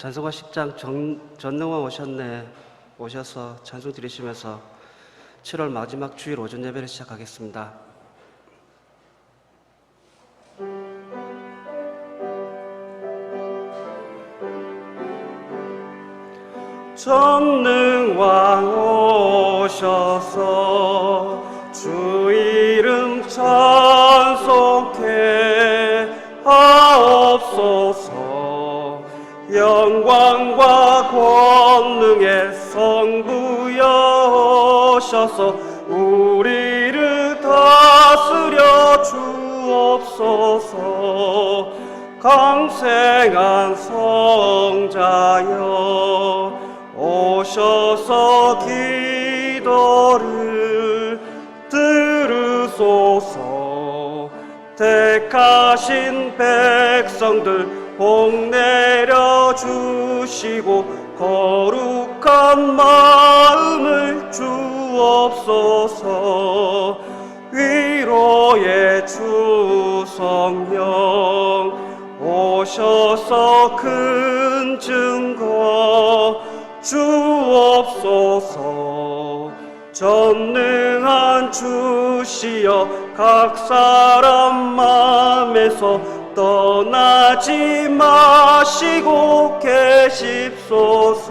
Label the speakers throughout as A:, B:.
A: 찬송가 10장 전능왕 오셨네 오셔서 찬송 드리시면서 7월 마지막 주일 오전 예배를 시작하겠습니다. 전능왕 오셔서 주 이름 찬송케 하옵소서. 영광과 권능의 성부여 오셔서 우리를 다스려 주옵소서. 강생한 성자여 오셔서 기도를 들으소서. 택하신 백성들 복 내려 주시고 거룩한 마음을 주옵소서. 위로의 주 성령 오셔서 큰 증거 주옵소서. 전능한 주시여 각 사람 마음에서 떠나지 마시고 계십소서.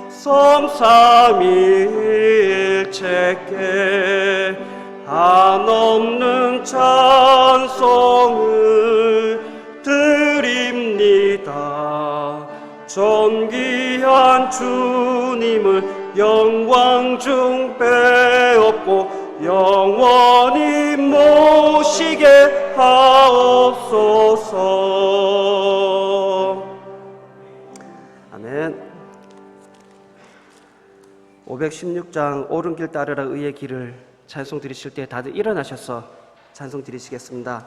A: 성삼위일체께 한없는 찬송을 드립니다. 존귀한 주님을 영광 중 빼앗고 영원히 모시게 하옵소서. 아멘. 516장 오른길 따르라 의의 길을 찬송 드리실 때 다들 일어나셔서 찬송 드리시겠습니다.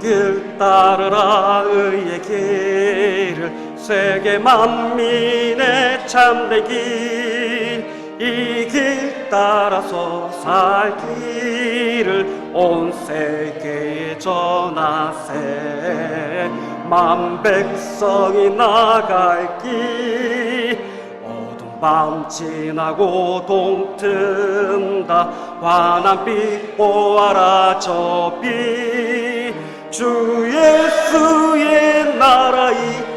A: 길 따르라 의의 길을 세계 만민의 참된 길, 이 길 따라서 살 길을 온 세계에 전하세. 만 백성이 나갈 길, 어두운 밤 지나고 동튼다. 환한빛 보아라 저 빛. 주 예수의 나라 이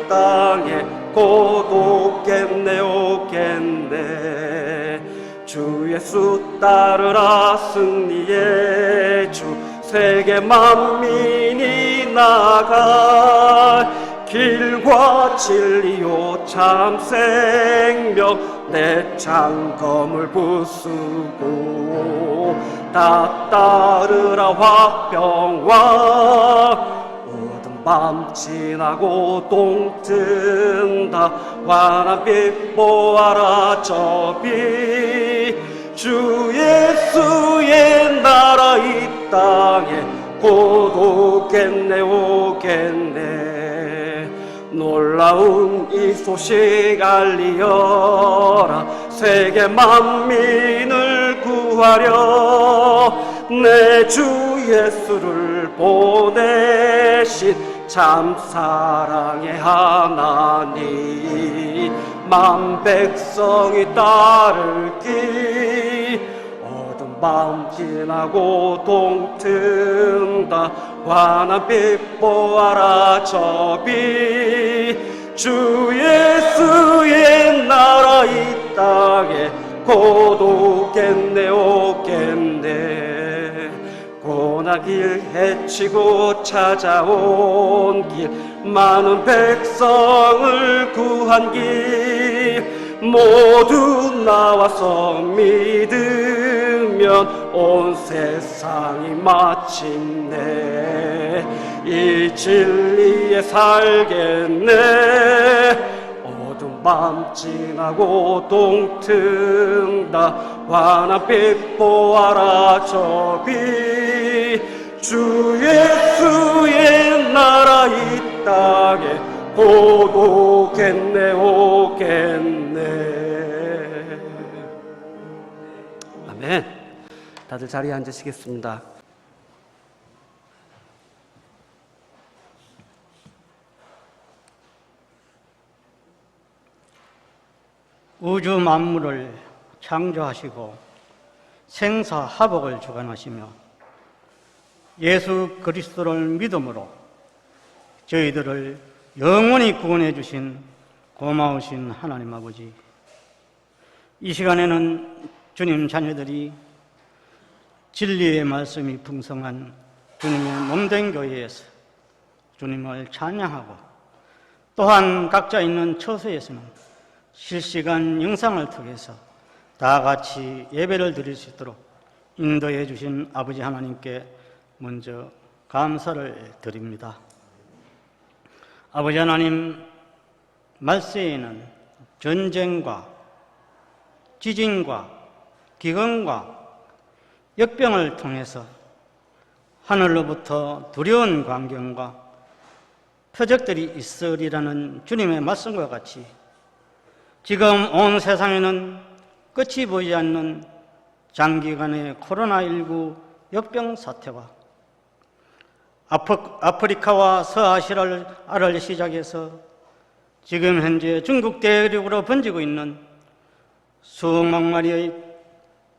A: 땅에 곧 오겠네 오겠네. 주 예수 따르라 승리의 주. 세계 만민이 나갈 길과 진리요 참 생명. 내 창검을 부수고 다 따르라 화평왕. 어두운 밤 지나고 동튼다. 환한빛 보아라 저 빛. 주 예수의 나라 이 땅에 곧 오겠네 오겠네. 놀라운 이 소식 알리어라. 세계 만민을 구하려 내 주 예수를 보내신 참 사랑의 하나님. 만 백성이 따를 길, 어두운 밤 지나고 동튼다. 환한빛 보아라 저 빛. 주 예수의 나라 이 땅에 곧 오겠네 오겠네. 고난길 헤치고 찾아온 길, 많은 백성을 구한 길, 모두 나와서 믿으면 온 세상이 마침내 이 진리에 살겠네. 어두운 밤 지나고 동튼다. 환한빛 보아라 저 빛. 주 예수의 나라 이 땅에 곧 오겠네 오겠네. 아멘. 다들 자리에 앉으시겠습니다.
B: 우주 만물을 창조하시고 생사화복을 주관하시며 예수 그리스도를 믿음으로 저희들을 영원히 구원해 주신 고마우신 하나님 아버지, 이 시간에는 주님 자녀들이 진리의 말씀이 풍성한 주님의 몸된 교회에서 주님을 찬양하고, 또한 각자 있는 처소에서는 실시간 영상을 통해서 다 같이 예배를 드릴 수 있도록 인도해 주신 아버지 하나님께 먼저 감사를 드립니다. 아버지 하나님, 말세에는 전쟁과 지진과 기근과 역병을 통해서 하늘로부터 두려운 광경과 표적들이 있으리라는 주님의 말씀과 같이 지금 온 세상에는 끝이 보이지 않는 장기간의 코로나19 역병 사태와 아프리카와 서아시아를 시작해서 지금 현재 중국 대륙으로 번지고 있는 수억 마리의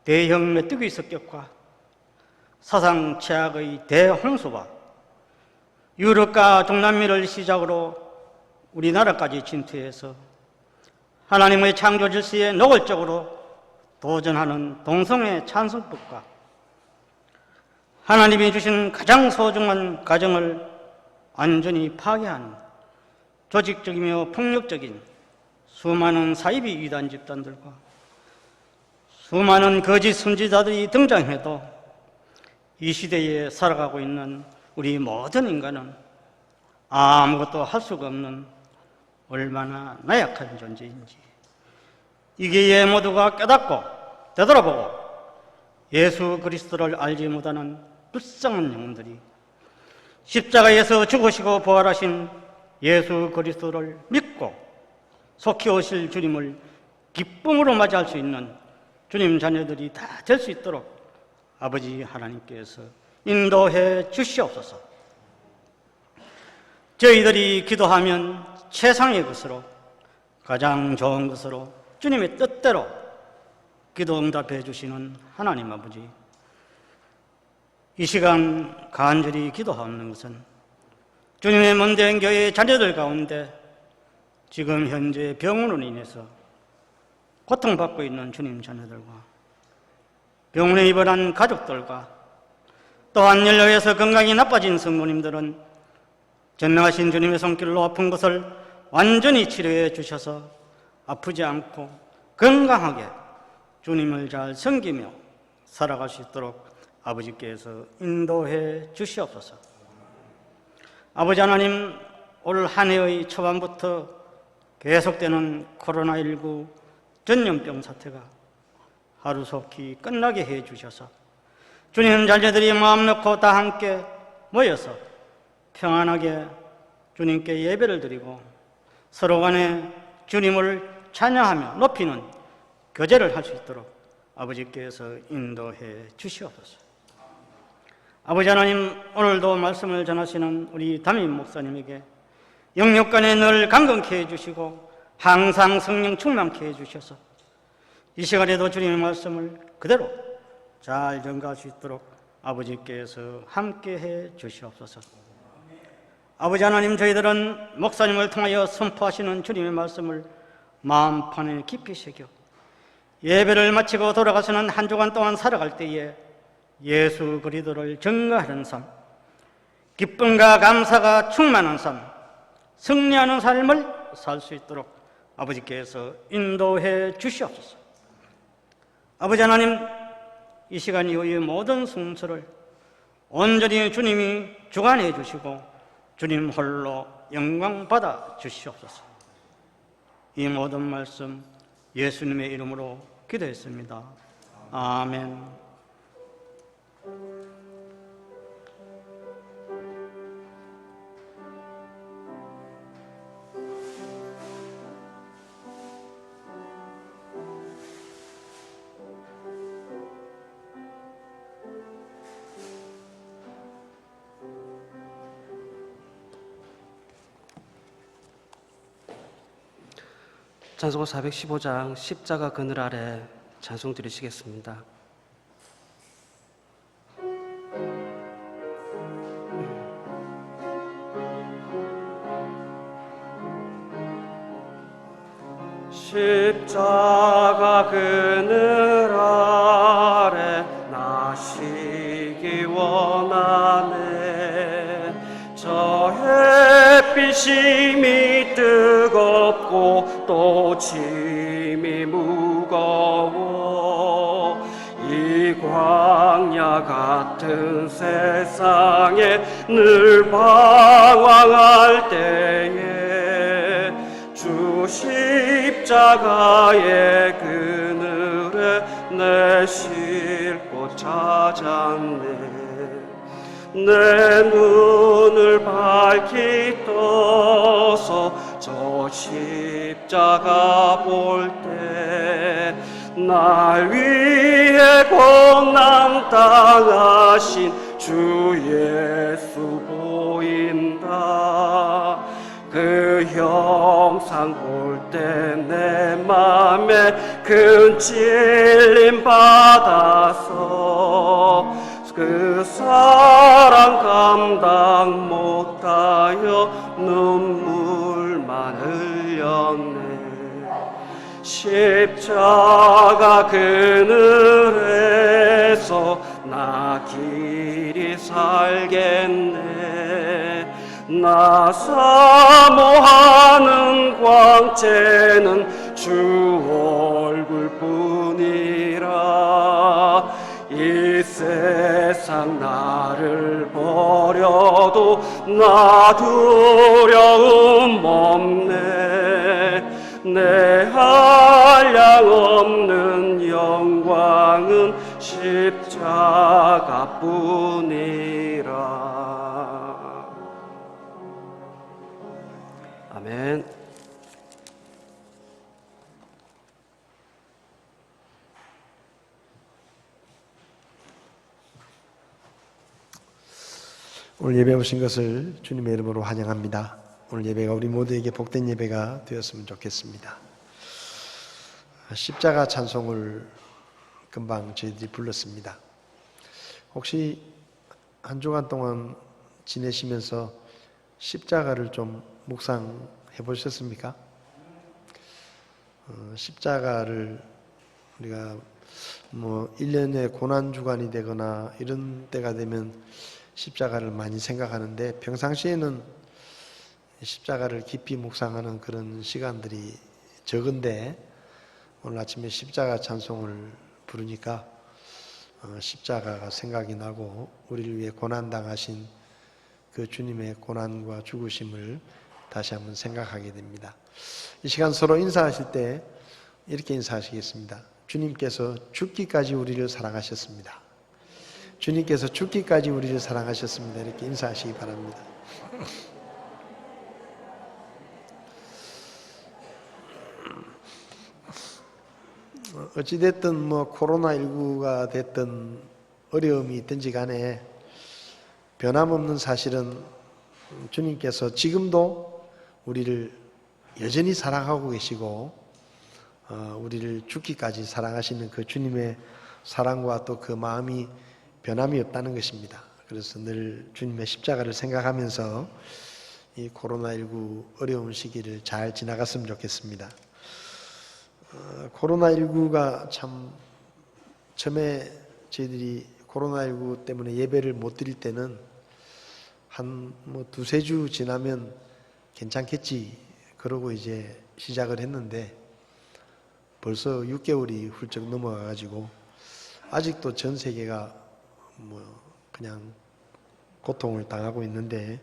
B: 대형 메뚜기 습격과 사상 최악의 대홍수와 유럽과 동남미를 시작으로 우리나라까지 침투해서 하나님의 창조 질서에 노골적으로 도전하는 동성애 찬성법과 하나님이 주신 가장 소중한 가정을 완전히 파괴한 조직적이며 폭력적인 수많은 사이비 이단 집단들과 수많은 거짓 선지자들이 등장해도 이 시대에 살아가고 있는 우리 모든 인간은 아무것도 할 수가 없는 얼마나 나약한 존재인지, 이게 모두가 깨닫고 되돌아보고 예수 그리스도를 알지 못하는 불쌍한 영혼들이 십자가에서 죽으시고 부활하신 예수 그리스도를 믿고 속히 오실 주님을 기쁨으로 맞이할 수 있는 주님 자녀들이 다 될 수 있도록 아버지 하나님께서 인도해 주시옵소서. 저희들이 기도하면 최상의 것으로, 가장 좋은 것으로 주님의 뜻대로 기도 응답해 주시는 하나님 아버지, 이 시간 간절히 기도하는 것은 주님의 먼데인 교회 자녀들 가운데 지금 현재 병으로 인해서 고통받고 있는 주님 자녀들과 병원에 입원한 가족들과 또한 연료에서 건강이 나빠진 성도님들은 전능하신 주님의 손길로 아픈 것을 완전히 치료해 주셔서 아프지 않고 건강하게 주님을 잘 섬기며 살아갈 수 있도록 아버지께서 인도해 주시옵소서. 아버지 하나님, 올 한 해의 초반부터 계속되는 코로나19 전염병 사태가 하루속히 끝나게 해 주셔서 주님 자녀들이 마음 놓고 다 함께 모여서 평안하게 주님께 예배를 드리고 서로 간에 주님을 찬양하며 높이는 교제를 할 수 있도록 아버지께서 인도해 주시옵소서. 아버지 하나님, 오늘도 말씀을 전하시는 우리 담임 목사님에게 영육간에 늘 강건케 해주시고 항상 성령 충만케 해주셔서 이 시간에도 주님의 말씀을 그대로 잘 전가할 수 있도록 아버지께서 함께해 주시옵소서. 아버지 하나님, 저희들은 목사님을 통하여 선포하시는 주님의 말씀을 마음판에 깊이 새겨 예배를 마치고 돌아가시는 한 주간 동안 살아갈 때에 예수 그리스도를 증거하는 삶, 기쁨과 감사가 충만한 삶, 승리하는 삶을 살 수 있도록 아버지께서 인도해 주시옵소서. 아버지 하나님, 이 시간 이후의 모든 순서를 온전히 주님이 주관해 주시고 주님 홀로 영광 받아 주시옵소서. 이 모든 말씀 예수님의 이름으로 기도했습니다. 아멘.
A: 찬송가 415장 십자가 그늘 아래 찬송 드리시겠습니다. 십자가 그늘 아래 나시기 원하네. 저 햇빛이 뜨겁고 또 짐이 무거워 이 광야 같은 세상에 늘 방황할 때에 주 십자가의 그늘에 내 쉴 곳 찾았네. 내 눈을 밝히 떠서 저 십자가 볼 때 날 위해 고난 당하신 주 예수 보인다. 그 형상 볼 때 내 맘에 큰 찔림 받아서 그 사랑 감당 못하여 눈물만 흘렸네. 십자가 그늘에서 나 길이 살겠네. 나 사모하는 광채는 주 얼굴뿐이라. 이 세상 나를 버려도 나 두려움 없네. 내 한량 없는 영광은 십자가뿐이라. 아멘.
C: 오늘 예배 오신 것을 주님의 이름으로 환영합니다. 오늘 예배가 우리 모두에게 복된 예배가 되었으면 좋겠습니다. 십자가 찬송을 금방 저희들이 불렀습니다. 혹시 한 주간 동안 지내시면서 십자가를 좀 묵상해 보셨습니까? 십자가를 우리가 1년에 고난주간이 되거나 이런 때가 되면 십자가를 많이 생각하는데 평상시에는 십자가를 깊이 묵상하는 그런 시간들이 적은데 오늘 아침에 십자가 찬송을 부르니까 십자가가 생각이 나고 우리를 위해 고난당하신 그 주님의 고난과 죽으심을 다시 한번 생각하게 됩니다. 이 시간 서로 인사하실 때 이렇게 인사하시겠습니다. 주님께서 죽기까지 우리를 사랑하셨습니다. 주님께서 죽기까지 우리를 사랑하셨습니다. 이렇게 인사하시기 바랍니다. 어찌됐든 코로나19가 됐든 어려움이 있든지 간에 변함없는 사실은 주님께서 지금도 우리를 여전히 사랑하고 계시고 우리를 죽기까지 사랑하시는 그 주님의 사랑과 또 그 마음이 변함이 없다는 것입니다. 그래서 늘 주님의 십자가를 생각하면서 이 코로나19 어려운 시기를 잘 지나갔으면 좋겠습니다. 코로나19가 참 처음에 저희들이 코로나19 때문에 예배를 못 드릴 때는 한 두세 주 지나면 괜찮겠지 그러고 이제 시작을 했는데 벌써 6개월이 훌쩍 넘어가가지고 아직도 전 세계가 그냥 고통을 당하고 있는데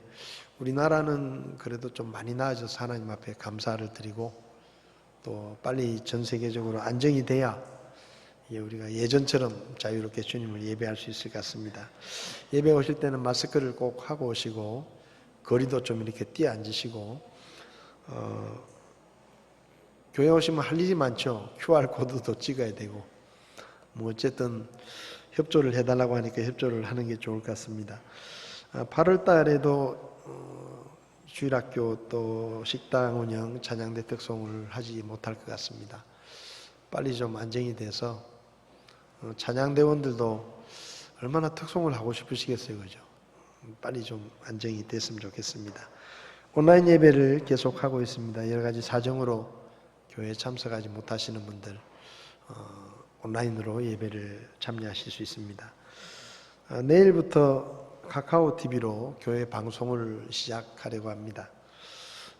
C: 우리나라는 그래도 좀 많이 나아져서 하나님 앞에 감사를 드리고 또 빨리 전 세계적으로 안정이 돼야 우리가 예전처럼 자유롭게 주님을 예배할 수 있을 것 같습니다. 예배 오실 때는 마스크를 꼭 하고 오시고 거리도 좀 이렇게 뛰어 앉으시고 교회 오시면 할 일이 많죠. QR코드도 찍어야 되고 어쨌든 협조를 해달라고 하니까 협조를 하는 게 좋을 것 같습니다. 8월 달에도 주일학교 또 식당 운영, 찬양대 특송을 하지 못할 것 같습니다. 빨리 좀 안정이 돼서 찬양대원들도 얼마나 특송을 하고 싶으시겠어요, 그죠? 빨리 좀 안정이 됐으면 좋겠습니다. 온라인 예배를 계속하고 있습니다. 여러 가지 사정으로 교회에 참석하지 못하시는 분들 온라인으로 예배를 참여하실 수 있습니다. 내일부터 카카오 TV로 교회 방송을 시작하려고 합니다.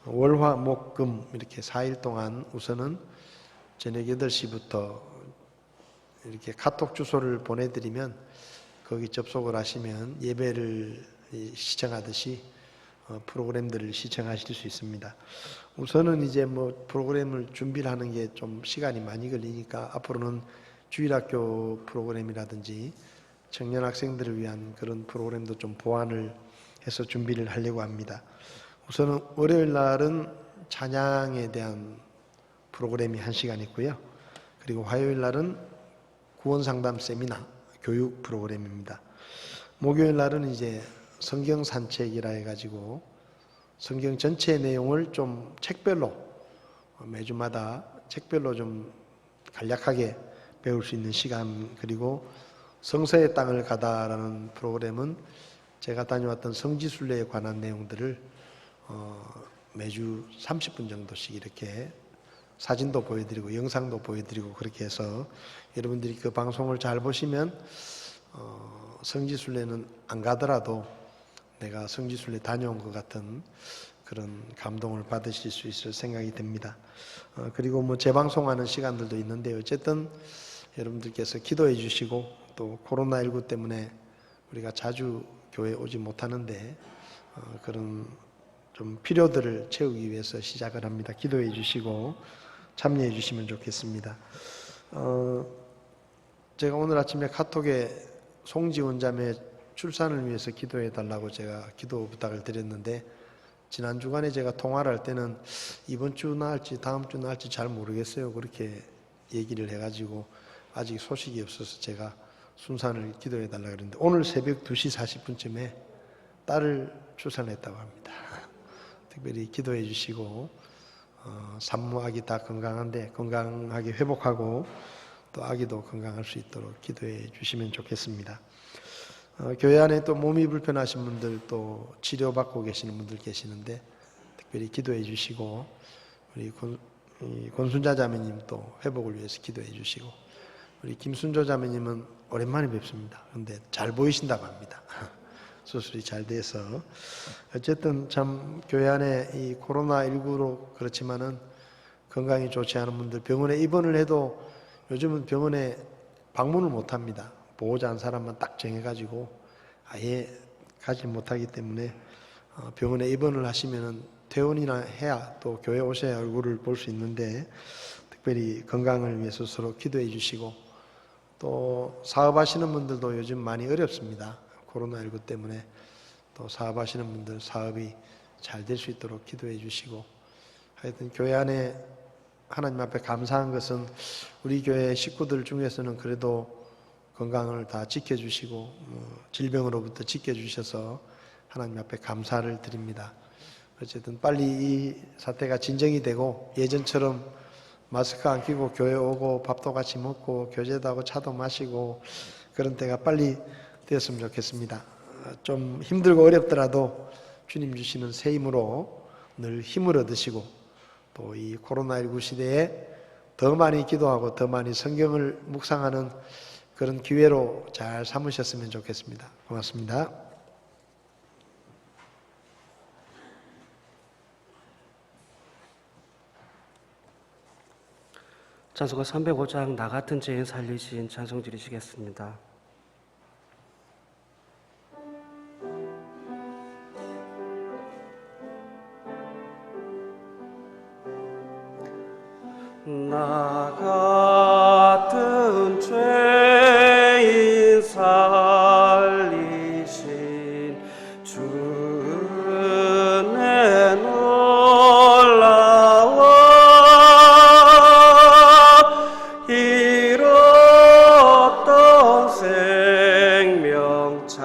C: 월화 목금 이렇게 4일 동안 우선은 저녁 8시부터 이렇게 카톡 주소를 보내드리면 거기 접속을 하시면 예배를 시청하듯이 프로그램들을 시청하실 수 있습니다. 우선은 이제 뭐 프로그램을 준비를 하는 게 좀 시간이 많이 걸리니까 앞으로는 주일학교 프로그램이라든지 청년 학생들을 위한 그런 프로그램도 좀 보완을 해서 준비를 하려고 합니다. 우선은 월요일 날은 찬양에 대한 프로그램이 1시간 있고요. 그리고 화요일 날은 구원상담 세미나 교육 프로그램입니다. 목요일 날은 이제 성경 산책이라 해가지고 성경 전체 내용을 좀 책별로 매주마다 책별로 좀 간략하게 배울 수 있는 시간, 그리고 성서의 땅을 가다라는 프로그램은 제가 다녀왔던 성지순례에 관한 내용들을 매주 30분 정도씩 이렇게 사진도 보여드리고 영상도 보여드리고 그렇게 해서 여러분들이 그 방송을 잘 보시면 성지순례는 안 가더라도 내가 성지순례 다녀온 것 같은 그런 감동을 받으실 수 있을 생각이 듭니다. 그리고 뭐 재방송하는 시간들도 있는데 어쨌든 여러분들께서 기도해 주시고 또 코로나19 때문에 우리가 자주 교회 오지 못하는데 그런 좀 필요들을 채우기 위해서 시작을 합니다. 기도해 주시고 참여해 주시면 좋겠습니다. 제가 오늘 아침에 카톡에 송지원 자매 출산을 위해서 기도해 달라고 제가 기도 부탁을 드렸는데 지난 주간에 제가 통화를 할 때는 이번 주 나을지 다음 주 나을지 잘 모르겠어요. 그렇게 얘기를 해가지고 아직 소식이 없어서 제가 순산을 기도해 달라고 그랬는데 오늘 새벽 2시 40분쯤에 딸을 출산했다고 합니다. 특별히 기도해 주시고 산모 아기 다 건강한데 건강하게 회복하고 또 아기도 건강할 수 있도록 기도해 주시면 좋겠습니다. 교회 안에 또 몸이 불편하신 분들 또 치료받고 계시는 분들 계시는데 특별히 기도해 주시고 우리 권순자 자매님 또 회복을 위해서 기도해 주시고 우리 김순조 자매님은 오랜만에 뵙습니다. 그런데 잘 보이신다고 합니다. 수술이 잘 돼서 어쨌든 참 교회 안에 이 코로나19로 그렇지만은 건강이 좋지 않은 분들 병원에 입원을 해도 요즘은 병원에 방문을 못 합니다. 보호자 한 사람만 딱 정해가지고 아예 가지 못하기 때문에 병원에 입원을 하시면은 퇴원이나 해야 또 교회 오셔야 얼굴을 볼 수 있는데 특별히 건강을 위해서 서로 기도해 주시고 또 사업하시는 분들도 요즘 많이 어렵습니다. 코로나19 때문에 또 사업하시는 분들 사업이 잘 될 수 있도록 기도해 주시고 하여튼 교회 안에 하나님 앞에 감사한 것은 우리 교회 식구들 중에서는 그래도 건강을 다 지켜주시고 질병으로부터 지켜주셔서 하나님 앞에 감사를 드립니다. 어쨌든 빨리 이 사태가 진정이 되고 예전처럼 마스크 안 끼고 교회 오고 밥도 같이 먹고 교제도 하고 차도 마시고 그런 때가 빨리 되었으면 좋겠습니다. 좀 힘들고 어렵더라도 주님 주시는 새 힘으로 늘 힘을 얻으시고 또 이 코로나19 시대에 더 많이 기도하고 더 많이 성경을 묵상하는 그런 기회로 잘 삼으셨으면 좋겠습니다. 고맙습니다.
A: 찬송가 305장 나 같은 죄인 살리신 찬송 드리시겠습니다. 나 같은 죄인 살리신 주 은혜 놀라워 잃었던 생명 찾았고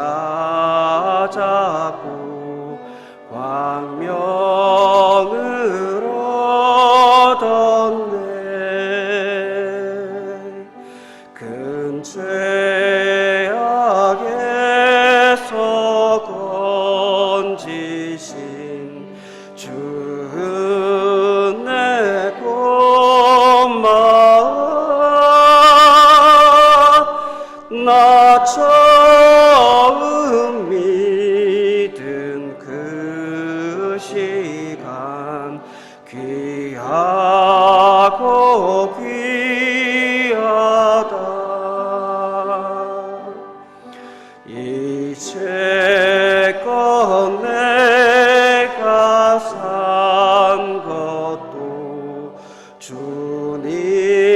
A: 광명 처음 믿은 그 시간 귀하고 귀하다. 이제껏 내가 산 것도 주님의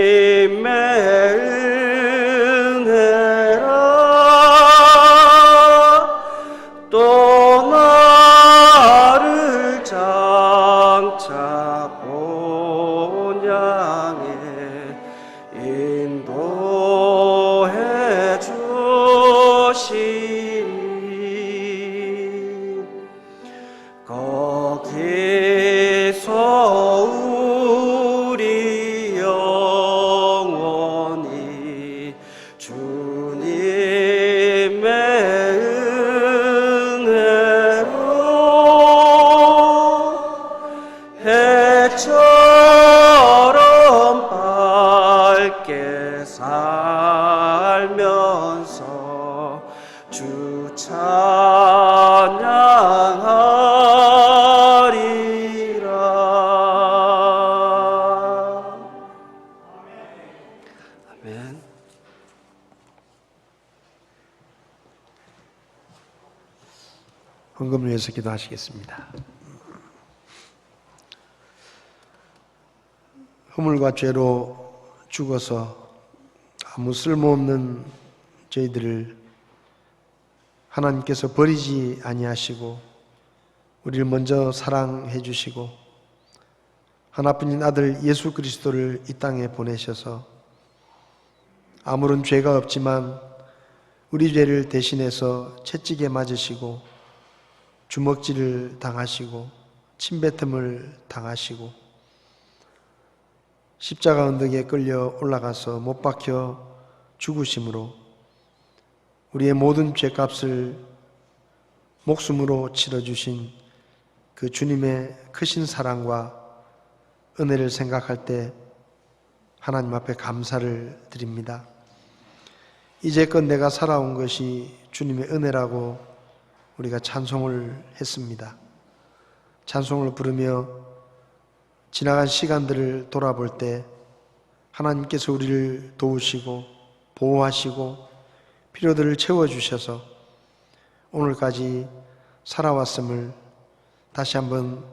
A: 은혜라. 또 나를 장차 본향에 인도해 주시니 거기서 우리 영원히 주님의 은혜로 해처럼 밝게 살면서 주 찬양하리라. 아멘.
C: 헌금을 위해서 기도하시겠습니다. 허물과 죄로 죽어서 아무 쓸모없는 저희들을 하나님께서 버리지 아니하시고 우리를 먼저 사랑해 주시고 하나뿐인 아들 예수 그리스도를 이 땅에 보내셔서 아무런 죄가 없지만 우리 죄를 대신해서 채찍에 맞으시고 주먹질을 당하시고 침뱉음을 당하시고 십자가 언덕에 끌려 올라가서 못 박혀 죽으심으로 우리의 모든 죄값을 목숨으로 치러주신 그 주님의 크신 사랑과 은혜를 생각할 때 하나님 앞에 감사를 드립니다. 이제껏 내가 살아온 것이 주님의 은혜라고 우리가 찬송을 했습니다. 찬송을 부르며 지나간 시간들을 돌아볼 때 하나님께서 우리를 도우시고 보호하시고 필요들을 채워주셔서 오늘까지 살아왔음을 다시 한번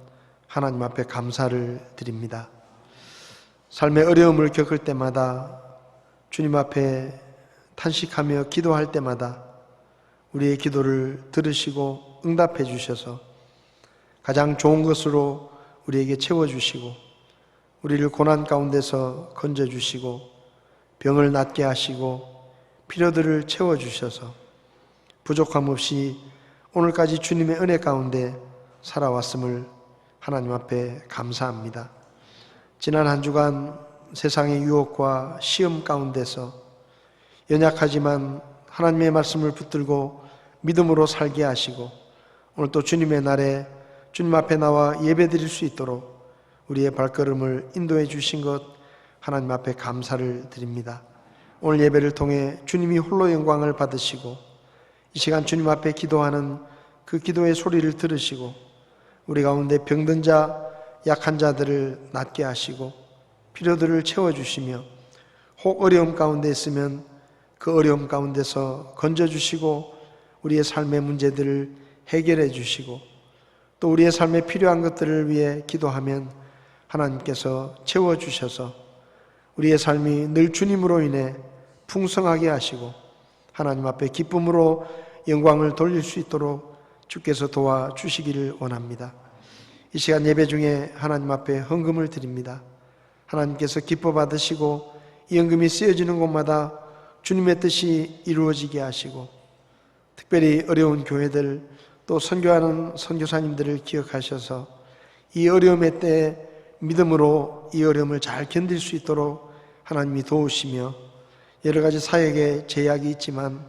C: 하나님 앞에 감사를 드립니다. 삶의 어려움을 겪을 때마다 주님 앞에 탄식하며 기도할 때마다 우리의 기도를 들으시고 응답해 주셔서 가장 좋은 것으로 우리에게 채워주시고 우리를 고난 가운데서 건져주시고 병을 낫게 하시고 필요들을 채워주셔서 부족함 없이 오늘까지 주님의 은혜 가운데 살아왔음을 하나님 앞에 감사합니다. 지난 한 주간 세상의 유혹과 시험 가운데서 연약하지만 하나님의 말씀을 붙들고 믿음으로 살게 하시고 오늘 또 주님의 날에 주님 앞에 나와 예배드릴 수 있도록 우리의 발걸음을 인도해 주신 것 하나님 앞에 감사를 드립니다. 오늘 예배를 통해 주님이 홀로 영광을 받으시고 이 시간 주님 앞에 기도하는 그 기도의 소리를 들으시고 우리 가운데 병든 자, 약한 자들을 낫게 하시고 필요들을 채워주시며 혹 어려움 가운데 있으면 그 어려움 가운데서 건져주시고 우리의 삶의 문제들을 해결해 주시고 또 우리의 삶에 필요한 것들을 위해 기도하면 하나님께서 채워주셔서 우리의 삶이 늘 주님으로 인해 풍성하게 하시고 하나님 앞에 기쁨으로 영광을 돌릴 수 있도록 주께서 도와주시기를 원합니다. 이 시간 예배 중에 하나님 앞에 헌금을 드립니다. 하나님께서 기뻐 받으시고 이 헌금이 쓰여지는 곳마다 주님의 뜻이 이루어지게 하시고 특별히 어려운 교회들 또 선교하는 선교사님들을 기억하셔서 이 어려움의 때에 믿음으로 이 어려움을 잘 견딜 수 있도록 하나님이 도우시며 여러 가지 사역에 제약이 있지만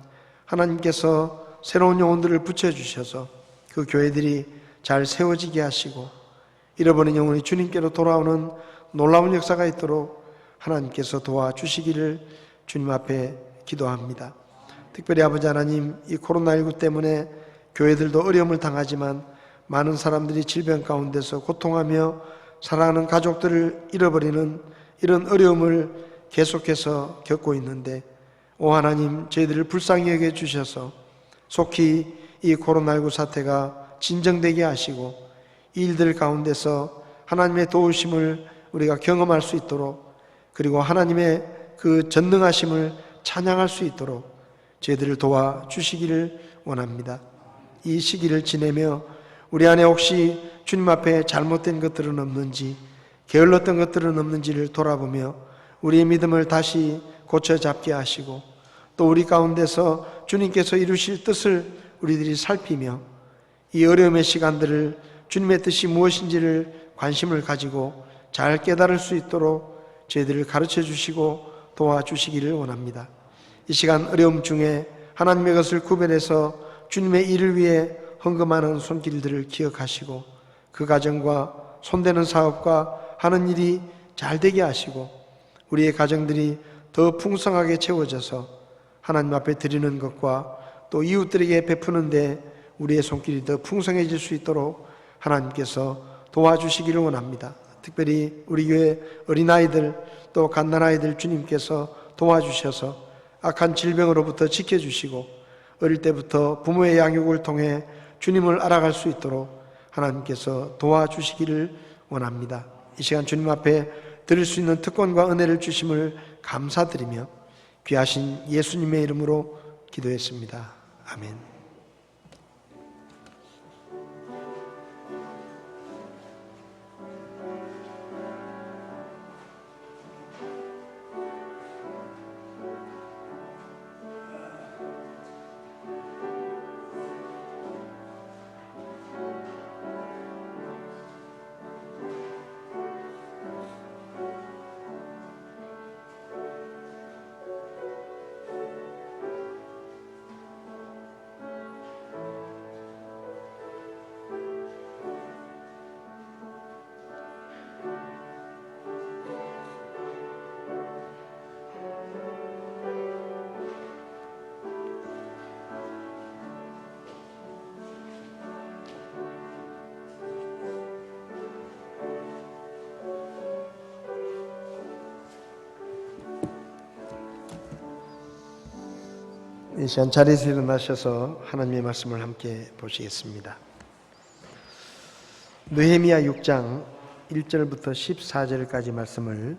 C: 하나님께서 새로운 영혼들을 붙여주셔서 그 교회들이 잘 세워지게 하시고 잃어버린 영혼이 주님께로 돌아오는 놀라운 역사가 있도록 하나님께서 도와주시기를 주님 앞에 기도합니다. 특별히 아버지 하나님, 이 코로나19 때문에 교회들도 어려움을 당하지만 많은 사람들이 질병 가운데서 고통하며 사랑하는 가족들을 잃어버리는 이런 어려움을 계속해서 겪고 있는데, 오 하나님, 저희들을 불쌍히 여겨 주셔서 속히 이 코로나19 사태가 진정되게 하시고 이 일들 가운데서 하나님의 도우심을 우리가 경험할 수 있도록, 그리고 하나님의 그 전능하심을 찬양할 수 있도록 저희들을 도와주시기를 원합니다. 이 시기를 지내며 우리 안에 혹시 주님 앞에 잘못된 것들은 없는지, 게을렀던 것들은 없는지를 돌아보며 우리의 믿음을 다시 고쳐 잡게 하시고, 또 우리 가운데서 주님께서 이루실 뜻을 우리들이 살피며 이 어려움의 시간들을 주님의 뜻이 무엇인지를 관심을 가지고 잘 깨달을 수 있도록 저희들을 가르쳐 주시고 도와주시기를 원합니다. 이 시간 어려움 중에 하나님의 것을 구별해서 주님의 일을 위해 헌금하는 손길들을 기억하시고 그 가정과 손대는 사업과 하는 일이 잘 되게 하시고 우리의 가정들이 더 풍성하게 채워져서 하나님 앞에 드리는 것과 또 이웃들에게 베푸는데 우리의 손길이 더 풍성해질 수 있도록 하나님께서 도와주시기를 원합니다. 특별히 우리 교회 어린아이들 또 갓난아이들 주님께서 도와주셔서 악한 질병으로부터 지켜주시고 어릴 때부터 부모의 양육을 통해 주님을 알아갈 수 있도록 하나님께서 도와주시기를 원합니다. 이 시간 주님 앞에 드릴 수 있는 특권과 은혜를 주심을 감사드리며 귀하신 예수님의 이름으로 기도했습니다. 아멘. 이 시간 자리에서 일어나셔서 하나님의 말씀을 함께 보시겠습니다. 느헤미야 6장 1절부터 14절까지 말씀을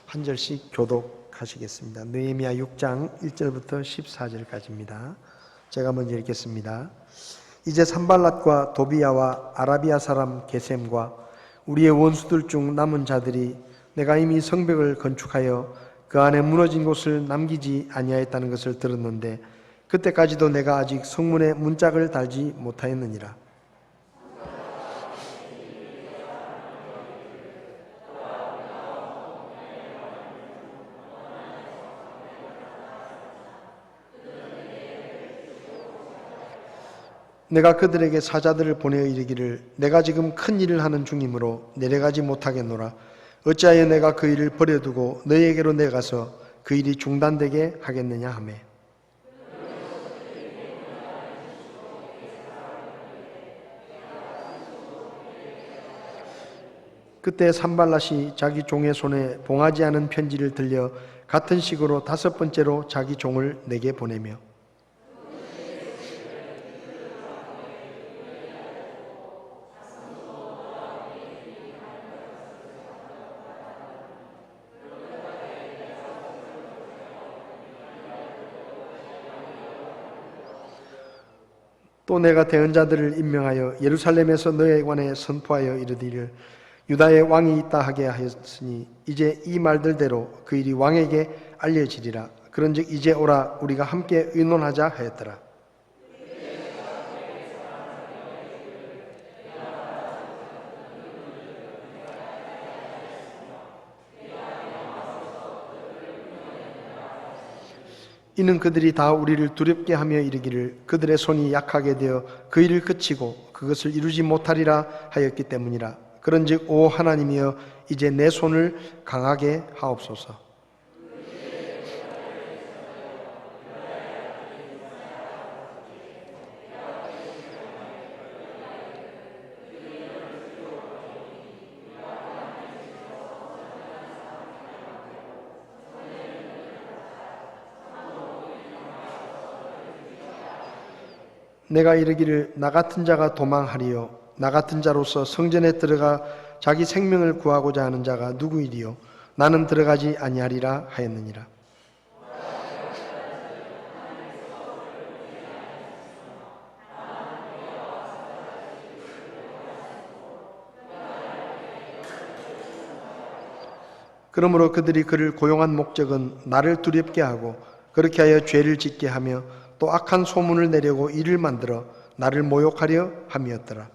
C: 한 절씩 교독하시겠습니다. 느헤미야 6장 1절부터 14절까지입니다. 제가 먼저 읽겠습니다. 이제 산발랏과 도비야와 아라비아 사람 게셈과 우리의 원수들 중 남은 자들이 내가 이미 성벽을 건축하여 그 안에 무너진 곳을 남기지 아니하였다는 것을 들었는데 그때까지도 내가 아직 성문에 문짝을 달지 못하였느니라. 내가 그들에게 사자들을 보내어 이르기를 내가 지금 큰 일을 하는 중이므로 내려가지 못하겠노라. 어찌하여 내가 그 일을 버려두고 너희에게로 내가서 그 일이 중단되게 하겠느냐 하매. 그때 산발랏이 자기 종의 손에 봉하지 않은 편지를 들려 같은 식으로 5번째로 자기 종을 내게 보내며 또 내가 대언자들을 임명하여 예루살렘에서 너에 관해 선포하여 이르기를 유다의 왕이 있다 하게 하였으니 이제 이 말들대로 그 일이 왕에게 알려지리라. 그런즉 이제 오라 우리가 함께 의논하자 하였더라. 이는 그들이 다 우리를 두렵게 하며 이르기를 그들의 손이 약하게 되어 그 일을 그치고 그것을 이루지 못하리라 하였기 때문이라. 그런즉 오 하나님이여 이제 내 손을 강하게 하옵소서. 내가 이르기를 나 같은 자가 도망하리요 나 같은 자로서 성전에 들어가 자기 생명을 구하고자 하는 자가 누구이리요 나는 들어가지 아니하리라 하였느니라. 그러므로 그들이 그를 고용한 목적은 나를 두렵게 하고 그렇게 하여 죄를 짓게 하며 또 악한 소문을 내려고 일을 만들어 나를 모욕하려 함이었더라.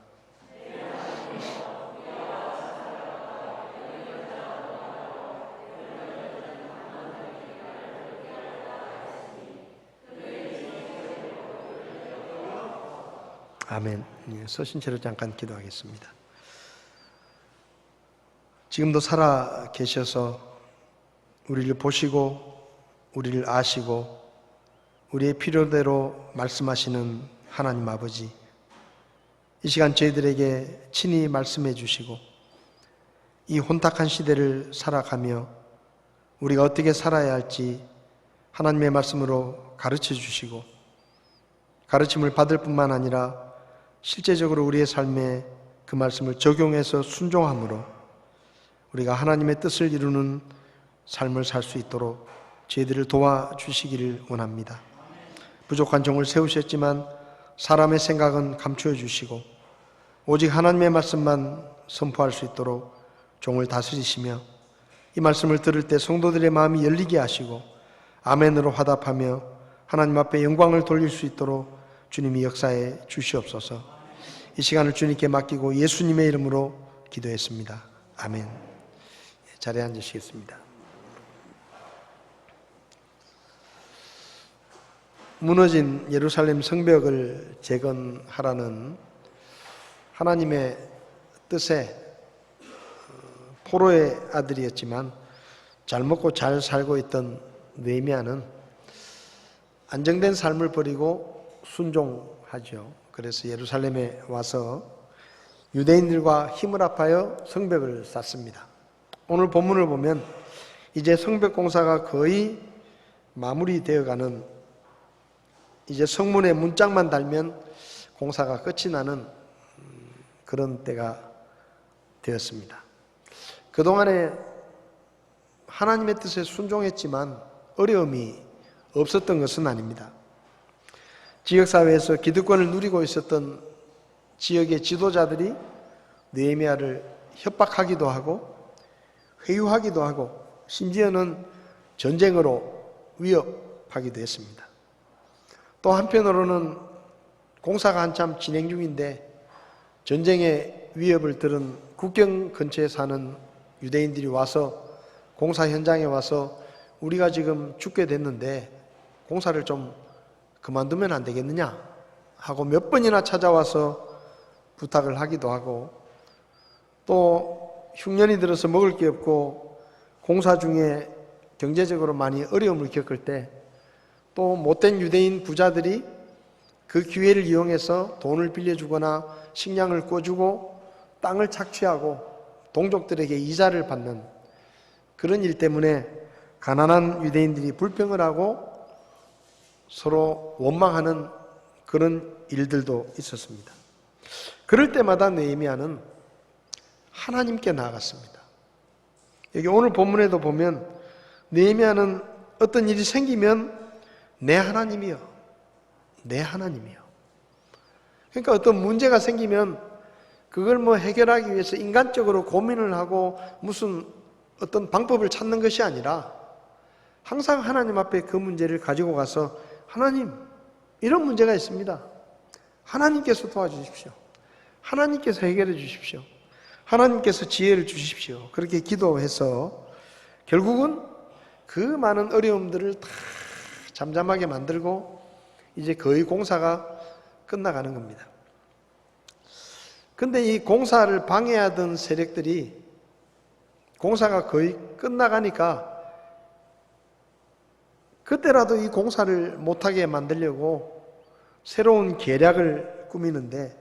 C: 아멘. 서신 채로 잠깐 기도하겠습니다. 지금도 살아 계셔서 우리를 보시고 우리를 아시고 우리의 필요대로 말씀하시는 하나님 아버지, 이 시간 저희들에게 친히 말씀해 주시고 이 혼탁한 시대를 살아가며 우리가 어떻게 살아야 할지 하나님의 말씀으로 가르쳐 주시고 가르침을 받을 뿐만 아니라 실제적으로 우리의 삶에 그 말씀을 적용해서 순종함으로 우리가 하나님의 뜻을 이루는 삶을 살 수 있도록 저희들을 도와주시기를 원합니다. 부족한 종을 세우셨지만 사람의 생각은 감추어 주시고 오직 하나님의 말씀만 선포할 수 있도록 종을 다스리시며 이 말씀을 들을 때 성도들의 마음이 열리게 하시고 아멘으로 화답하며 하나님 앞에 영광을 돌릴 수 있도록 주님이 역사해 주시옵소서. 이 시간을 주님께 맡기고 예수님의 이름으로 기도했습니다. 아멘. 자리에 앉으시겠습니다. 무너진 예루살렘 성벽을 재건하라는 하나님의 뜻에 포로의 아들이었지만 잘 먹고 잘 살고 있던 느헤미야는 안정된 삶을 버리고 순종하죠. 그래서 예루살렘에 와서 유대인들과 힘을 합하여 성벽을 쌓습니다. 오늘 본문을 보면 이제 성벽 공사가 거의 마무리되어가는, 이제 성문에 문짝만 달면 공사가 끝이 나는 그런 때가 되었습니다. 그동안에 하나님의 뜻에 순종했지만 어려움이 없었던 것은 아닙니다. 지역사회에서 기득권을 누리고 있었던 지역의 지도자들이 느헤미야를 협박하기도 하고 회유하기도 하고 심지어는 전쟁으로 위협하기도 했습니다. 또 한편으로는 공사가 한참 진행 중인데 전쟁의 위협을 들은 국경 근처에 사는 유대인들이 와서 공사 현장에 와서 우리가 지금 죽게 됐는데 공사를 좀 그만두면 안 되겠느냐 하고 몇 번이나 찾아와서 부탁을 하기도 하고, 또 흉년이 들어서 먹을 게 없고 공사 중에 경제적으로 많이 어려움을 겪을 때 또 못된 유대인 부자들이 그 기회를 이용해서 돈을 빌려주거나 식량을 꿔주고 땅을 착취하고 동족들에게 이자를 받는 그런 일 때문에 가난한 유대인들이 불평을 하고 서로 원망하는 그런 일들도 있었습니다. 그럴 때마다 느헤미야는 하나님께 나아갔습니다. 여기 오늘 본문에도 보면 느헤미야는 어떤 일이 생기면 내 하나님이요, 내 하나님이요. 그러니까 어떤 문제가 생기면 그걸 해결하기 위해서 인간적으로 고민을 하고 무슨 어떤 방법을 찾는 것이 아니라 항상 하나님 앞에 그 문제를 가지고 가서 하나님, 이런 문제가 있습니다. 하나님께서 도와주십시오. 하나님께서 해결해 주십시오. 하나님께서 지혜를 주십시오. 그렇게 기도해서 결국은 그 많은 어려움들을 다 잠잠하게 만들고 이제 거의 공사가 끝나가는 겁니다. 근데 이 공사를 방해하던 세력들이 공사가 거의 끝나가니까 그때라도 이 공사를 못하게 만들려고 새로운 계략을 꾸미는데,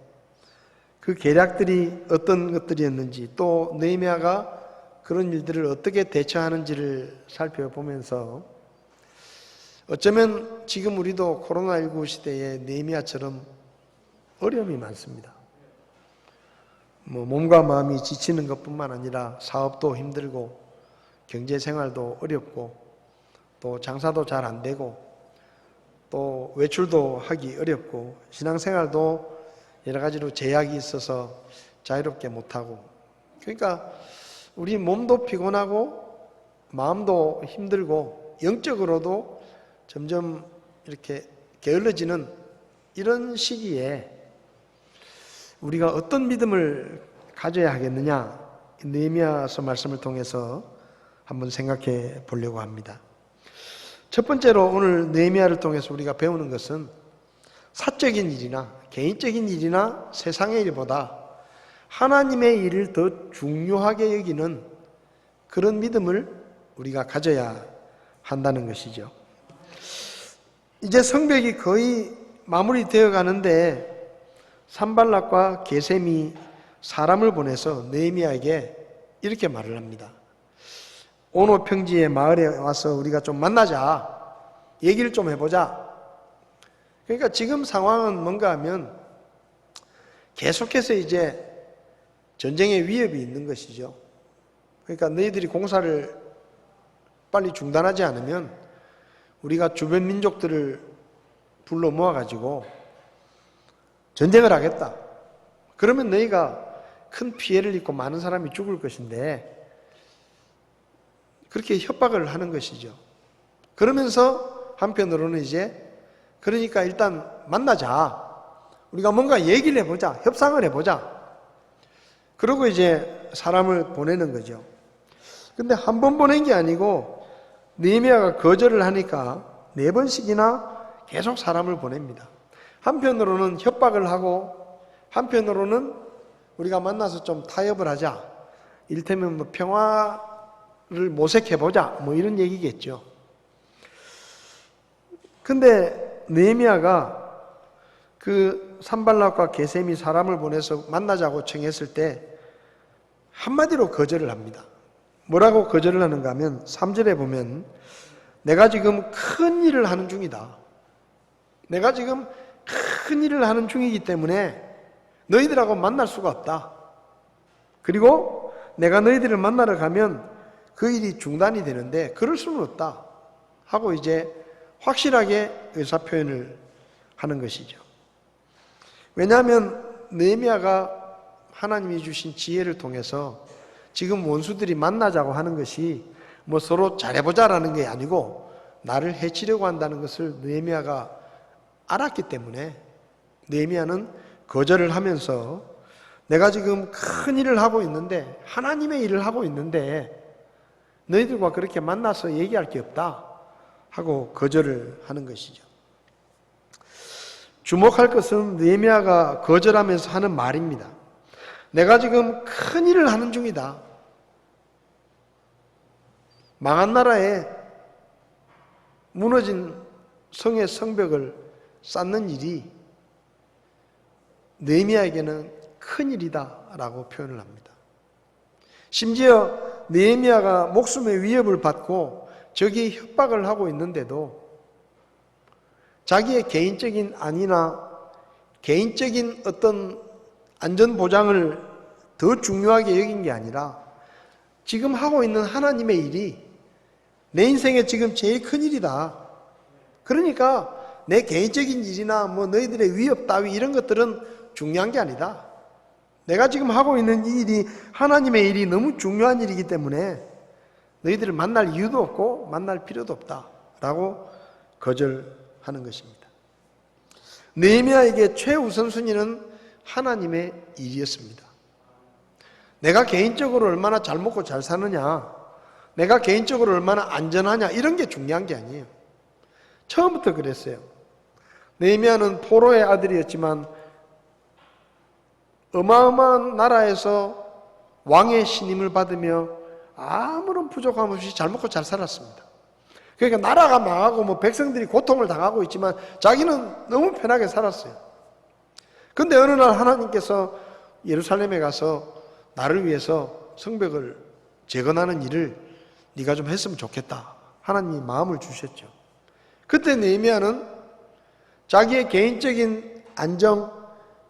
C: 그 계략들이 어떤 것들이었는지 또 느헤미야가 그런 일들을 어떻게 대처하는지를 살펴보면서 어쩌면 지금 우리도 코로나19 시대에 느헤미야처럼 어려움이 많습니다. 몸과 마음이 지치는 것뿐만 아니라 사업도 힘들고 경제 생활도 어렵고 또 장사도 잘 안 되고 또 외출도 하기 어렵고 신앙생활도 여러 가지로 제약이 있어서 자유롭게 못하고, 그러니까 우리 몸도 피곤하고 마음도 힘들고 영적으로도 점점 이렇게 게을러지는 이런 시기에 우리가 어떤 믿음을 가져야 하겠느냐, 느헤미야서 말씀을 통해서 한번 생각해 보려고 합니다. 첫 번째로 오늘 느헤미야를 통해서 우리가 배우는 것은 사적인 일이나 개인적인 일이나 세상의 일보다 하나님의 일을 더 중요하게 여기는 그런 믿음을 우리가 가져야 한다는 것이죠. 이제 성벽이 거의 마무리되어 가는데 산발락과 게셈이 사람을 보내서 느헤미야에게 이렇게 말을 합니다. 오노 평지의 마을에 와서 우리가 좀 만나자, 얘기를 좀 해보자. 그러니까 지금 상황은 뭔가 하면 계속해서 이제 전쟁의 위협이 있는 것이죠. 그러니까 너희들이 공사를 빨리 중단하지 않으면 우리가 주변 민족들을 불러 모아가지고 전쟁을 하겠다. 그러면 너희가 큰 피해를 입고 많은 사람이 죽을 것인데 그렇게 협박을 하는 것이죠. 그러면서 한편으로는 이제 그러니까 일단 만나자. 우리가 뭔가 얘기를 해보자. 협상을 해보자. 그러고 이제 사람을 보내는 거죠. 근데 한 번 보낸 게 아니고 느헤미야가 거절을 하니까 4번씩이나 계속 사람을 보냅니다. 한편으로는 협박을 하고 한편으로는 우리가 만나서 좀 타협을 하자. 이를테면 뭐 평화를 모색해보자. 뭐 이런 얘기겠죠. 근데 느헤미야가 그 산발락과 게셈이 사람을 보내서 만나자고 청했을 때 한마디로 거절을 합니다. 뭐라고 거절을 하는가 하면 3절에 보면 내가 지금 큰 일을 하는 중이다. 내가 지금 큰 일을 하는 중이기 때문에 너희들하고 만날 수가 없다. 그리고 내가 너희들을 만나러 가면 그 일이 중단이 되는데 그럴 수는 없다 하고 이제 확실하게 의사표현을 하는 것이죠. 왜냐하면 느헤미야가 하나님이 주신 지혜를 통해서 지금 원수들이 만나자고 하는 것이 뭐 서로 잘해보자라는 게 아니고 나를 해치려고 한다는 것을 느헤미야가 알았기 때문에 느헤미야는 거절을 하면서 내가 지금 큰 일을 하고 있는데 하나님의 일을 하고 있는데 너희들과 그렇게 만나서 얘기할 게 없다 하고 거절을 하는 것이죠. 주목할 것은 느헤미야가 거절하면서 하는 말입니다. 내가 지금 큰 일을 하는 중이다. 망한 나라에 무너진 성의 성벽을 쌓는 일이 느헤미야에게는 큰 일이다 라고 표현을 합니다. 심지어 느헤미야가 목숨의 위협을 받고 저기에 협박을 하고 있는데도 자기의 개인적인 안위나 개인적인 어떤 안전보장을 더 중요하게 여긴 게 아니라 지금 하고 있는 하나님의 일이 내 인생에 지금 제일 큰 일이다. 그러니까 내 개인적인 일이나 뭐 너희들의 위협 따위 이런 것들은 중요한 게 아니다. 내가 지금 하고 있는 이 일이 하나님의 일이 너무 중요한 일이기 때문에 너희들을 만날 이유도 없고 만날 필요도 없다 라고 거절하는 것입니다. 느헤미야에게 최우선순위는 하나님의 일이었습니다. 내가 개인적으로 얼마나 잘 먹고 잘 사느냐, 내가 개인적으로 얼마나 안전하냐 이런 게 중요한 게 아니에요. 처음부터 그랬어요. 느헤미야는 포로의 아들이었지만 어마어마한 나라에서 왕의 신임을 받으며 아무런 부족함 없이 잘 먹고 잘 살았습니다. 그러니까 나라가 망하고 뭐 백성들이 고통을 당하고 있지만 자기는 너무 편하게 살았어요. 근데 어느 날 하나님께서 예루살렘에 가서 나를 위해서 성벽을 재건하는 일을 네가 좀 했으면 좋겠다. 하나님이 마음을 주셨죠. 그때 느헤미야는 자기의 개인적인 안정,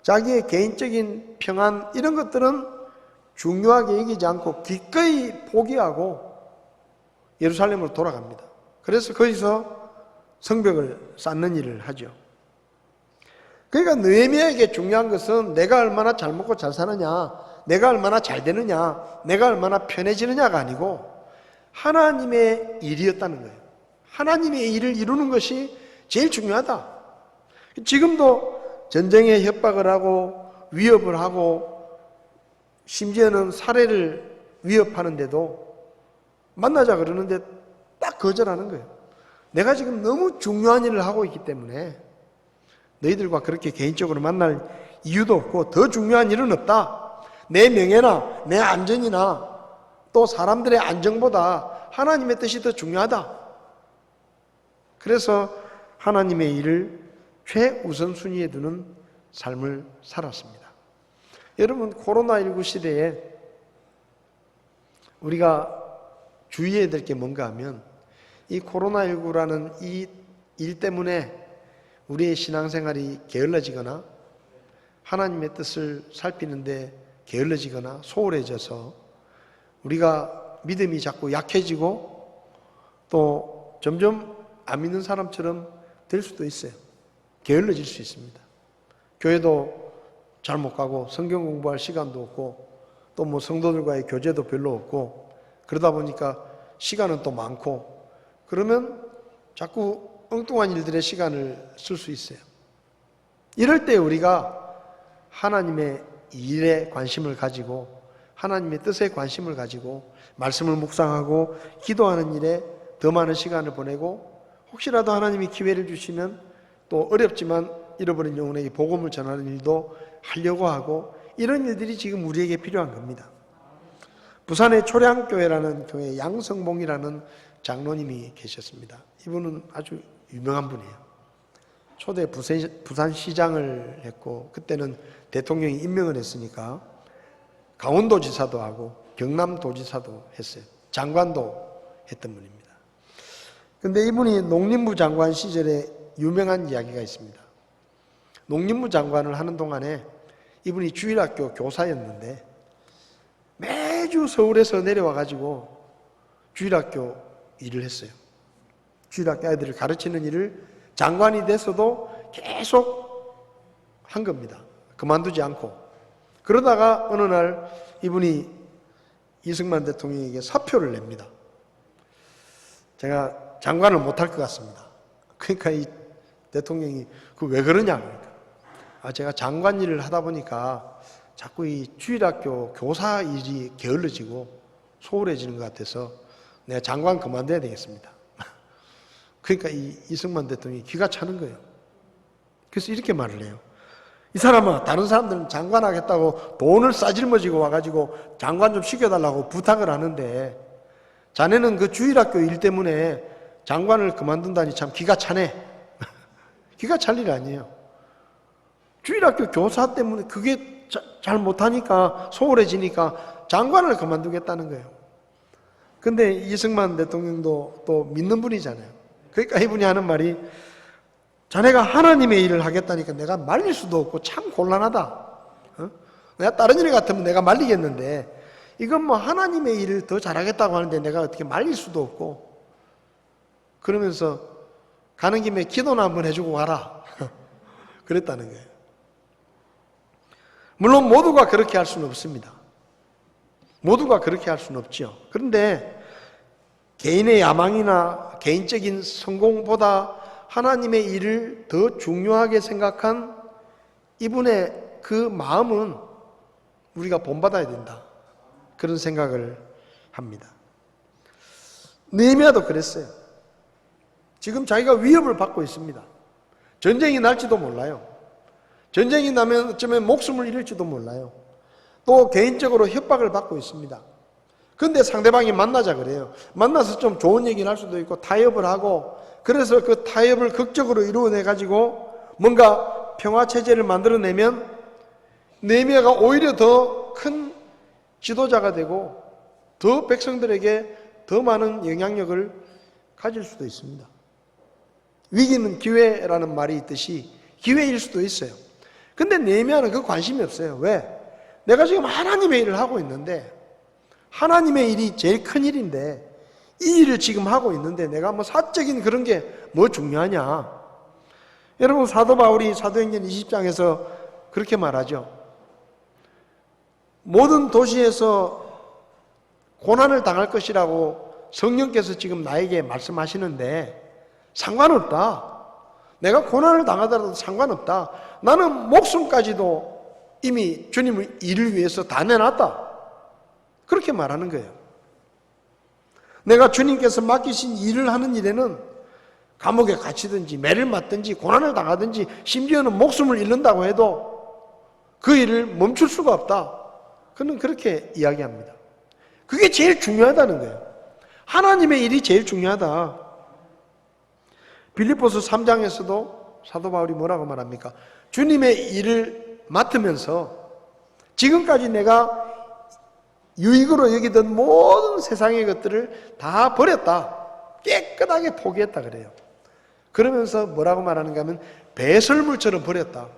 C: 자기의 개인적인 평안 이런 것들은 중요하게 여기지 않고 기꺼이 포기하고 예루살렘으로 돌아갑니다. 그래서 거기서 성벽을 쌓는 일을 하죠. 그러니까 느헤미야에게 중요한 것은 내가 얼마나 잘 먹고 잘 사느냐, 내가 얼마나 잘 되느냐, 내가 얼마나 편해지느냐가 아니고 하나님의 일이었다는 거예요. 하나님의 일을 이루는 것이 제일 중요하다. 지금도 전쟁에 협박을 하고 위협을 하고 심지어는 살해를 위협하는데도 만나자 그러는데 딱 거절하는 거예요. 내가 지금 너무 중요한 일을 하고 있기 때문에 너희들과 그렇게 개인적으로 만날 이유도 없고 더 중요한 일은 없다. 내 명예나 내 안전이나 또 사람들의 안정보다 하나님의 뜻이 더 중요하다. 그래서 하나님의 일을 최우선순위에 두는 삶을 살았습니다. 여러분, 코로나19 시대에 우리가 주의해야 될 게 뭔가 하면 이 코로나19라는 이 일 때문에 우리의 신앙생활이 게을러지거나 하나님의 뜻을 살피는데 게을러지거나 소홀해져서 우리가 믿음이 자꾸 약해지고 또 점점 안 믿는 사람처럼 될 수도 있어요. 게을러질 수 있습니다. 교회도 잘 못 가고 성경 공부할 시간도 없고 또 뭐 성도들과의 교제도 별로 없고 그러다 보니까 시간은 또 많고 그러면 자꾸 엉뚱한 일들의 시간을 쓸 수 있어요. 이럴 때 우리가 하나님의 일에 관심을 가지고 하나님의 뜻에 관심을 가지고 말씀을 묵상하고 기도하는 일에 더 많은 시간을 보내고 혹시라도 하나님이 기회를 주시면 또 어렵지만 잃어버린 영혼에게 복음을 전하는 일도 하려고 하고 이런 일들이 지금 우리에게 필요한 겁니다. 부산의 초량교회라는 교회 양성봉이라는 장로님이 계셨습니다. 이분은 아주 유명한 분이에요. 초대 부산시장을 했고 그때는 대통령이 임명을 했으니까 강원도지사도 하고 경남도지사도 했어요. 장관도 했던 분입니다. 근데 이분이 농림부 장관 시절에 유명한 이야기가 있습니다. 농림부 장관을 하는 동안에 이분이 주일학교 교사였는데 매주 서울에서 내려와가지고 주일학교 일을 했어요. 주일학교 아이들을 가르치는 일을 장관이 돼서도 계속 한 겁니다. 그만두지 않고. 그러다가 어느 날 이분이 이승만 대통령에게 사표를 냅니다. 제가 장관을 못할 것 같습니다. 그러니까 이 대통령이 그 왜 그러냐 그러니까 제가 장관 일을 하다 보니까 자꾸 이 주일학교 교사 일이 게을러지고 소홀해지는 것 같아서 내가 장관 그만둬야 되겠습니다. 그러니까 이 이승만 대통령이 기가 차는 거예요. 그래서 이렇게 말을 해요. 이 사람아, 다른 사람들은 장관 하겠다고 돈을 싸질머지고 와가지고 장관 좀 시켜달라고 부탁을 하는데 자네는 그 주일학교 일 때문에 장관을 그만둔다니 참 기가 차네. 기가 찰 일 아니에요. 주일학교 교사 때문에 그게 잘 못하니까 소홀해지니까 장관을 그만두겠다는 거예요. 근데 이승만 대통령도 또 믿는 분이잖아요. 그러니까 이분이 하는 말이 자네가 하나님의 일을 하겠다니까 내가 말릴 수도 없고 참 곤란하다. 내가 다른 일 같으면 내가 말리겠는데 이건 뭐 하나님의 일을 더 잘하겠다고 하는데 내가 어떻게 말릴 수도 없고 그러면서 가는 김에 기도나 한번 해주고 가라. 그랬다는 거예요. 물론 모두가 그렇게 할 수는 없습니다. 모두가 그렇게 할 수는 없죠. 그런데 개인의 야망이나 개인적인 성공보다 하나님의 일을 더 중요하게 생각한 이분의 그 마음은 우리가 본받아야 된다. 그런 생각을 합니다. 느헤미야도 그랬어요. 지금 자기가 위협을 받고 있습니다. 전쟁이 날지도 몰라요. 전쟁이 나면 어쩌면 목숨을 잃을지도 몰라요. 또 개인적으로 협박을 받고 있습니다. 그런데 상대방이 만나자 그래요. 만나서 좀 좋은 얘기를 할 수도 있고 타협을 하고 그래서 그 타협을 극적으로 이루어내가지고 뭔가 평화체제를 만들어내면 느헤미야가 오히려 더 큰 지도자가 되고 더 백성들에게 더 많은 영향력을 가질 수도 있습니다. 위기는 기회라는 말이 있듯이 기회일 수도 있어요. 근데 느헤미야는 그 관심이 없어요. 왜? 내가 지금 하나님의 일을 하고 있는데, 하나님의 일이 제일 큰 일인데 이 일을 지금 하고 있는데 내가 뭐 사적인 그런 게 뭐 중요하냐. 여러분, 사도 바울이 사도행전 20장에서 그렇게 말하죠. 모든 도시에서 고난을 당할 것이라고 성령께서 지금 나에게 말씀하시는데 상관없다. 내가 고난을 당하더라도 상관없다. 나는 목숨까지도 이미 주님의 일을 위해서 다 내놨다. 그렇게 말하는 거예요. 내가 주님께서 맡기신 일을 하는 일에는 감옥에 갇히든지 매를 맞든지 고난을 당하든지 심지어는 목숨을 잃는다고 해도 그 일을 멈출 수가 없다. 그는 그렇게 이야기합니다. 그게 제일 중요하다는 거예요. 하나님의 일이 제일 중요하다. 빌립보서 3장에서도 사도 바울이 뭐라고 말합니까? 주님의 일을 맡으면서 지금까지 내가 유익으로 여기던 모든 세상의 것들을 다 버렸다. 깨끗하게 포기했다 그래요. 그러면서 뭐라고 말하는가 하면 배설물처럼 버렸다.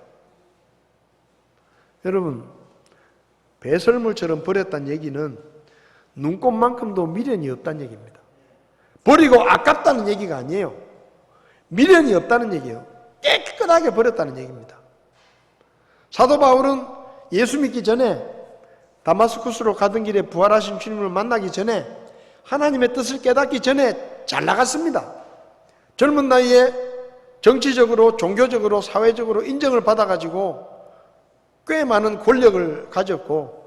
C: 여러분, 배설물처럼 버렸다는 얘기는 눈꽃만큼도 미련이 없다는 얘기입니다. 버리고 아깝다는 얘기가 아니에요. 미련이 없다는 얘기예요. 깨끗하게 버렸다는 얘기입니다. 사도 바울은 예수 믿기 전에 다마스쿠스로 가던 길에 부활하신 주님을 만나기 전에 하나님의 뜻을 깨닫기 전에 잘 나갔습니다. 젊은 나이에 정치적으로, 종교적으로, 사회적으로 인정을 받아가지고 꽤 많은 권력을 가졌고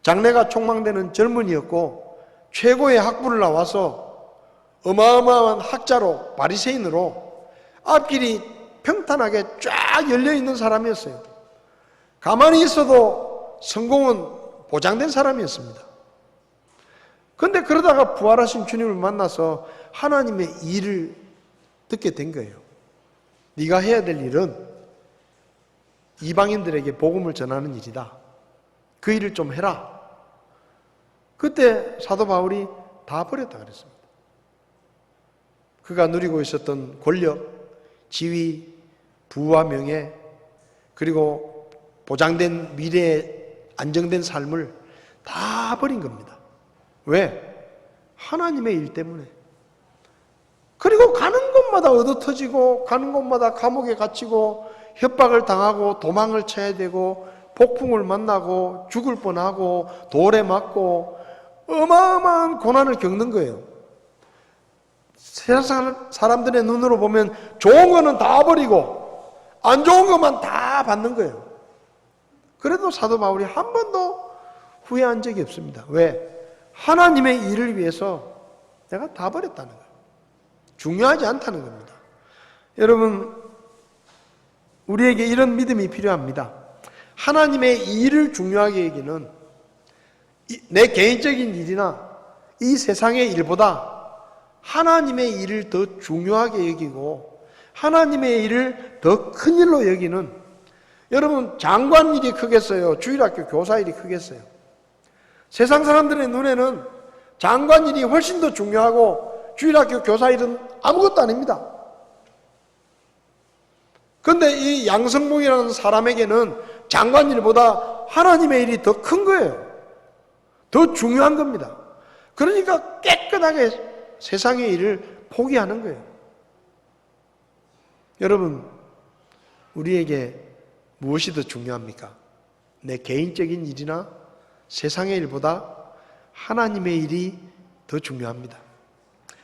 C: 장래가 촉망되는 젊은이였고 최고의 학부를 나와서 어마어마한 학자로, 바리새인으로 앞길이 평탄하게 쫙 열려있는 사람이었어요. 가만히 있어도 성공은 보장된 사람이었습니다. 그런데 그러다가 부활하신 주님을 만나서 하나님의 일을 듣게 된 거예요. 네가 해야 될 일은 이방인들에게 복음을 전하는 일이다. 그 일을 좀 해라. 그때 사도 바울이 다 버렸다 그랬습니다. 그가 누리고 있었던 권력, 지위, 부와 명예, 그리고 보장된 미래의 안정된 삶을 다 버린 겁니다. 왜? 하나님의 일 때문에. 그리고 가는 곳마다 얻어터지고 가는 곳마다 감옥에 갇히고 협박을 당하고 도망을 쳐야 되고 폭풍을 만나고 죽을 뻔하고 돌에 맞고 어마어마한 고난을 겪는 거예요. 세상 사람들의 눈으로 보면 좋은 거는 다 버리고 안 좋은 것만 다 받는 거예요. 그래도 사도 바울이 한 번도 후회한 적이 없습니다. 왜? 하나님의 일을 위해서 내가 다 버렸다는 거예요. 중요하지 않다는 겁니다. 여러분, 우리에게 이런 믿음이 필요합니다. 하나님의 일을 중요하게 여기는 내 개인적인 일이나 이 세상의 일보다 하나님의 일을 더 중요하게 여기고 하나님의 일을 더 큰 일로 여기는, 여러분, 장관 일이 크겠어요? 주일학교 교사 일이 크겠어요? 세상 사람들의 눈에는 장관 일이 훨씬 더 중요하고 주일학교 교사 일은 아무것도 아닙니다. 그런데 이 양성봉이라는 사람에게는 장관 일보다 하나님의 일이 더 큰 거예요. 더 중요한 겁니다. 그러니까 깨끗하게 세상의 일을 포기하는 거예요. 여러분, 우리에게 무엇이 더 중요합니까? 내 개인적인 일이나 세상의 일보다 하나님의 일이 더 중요합니다.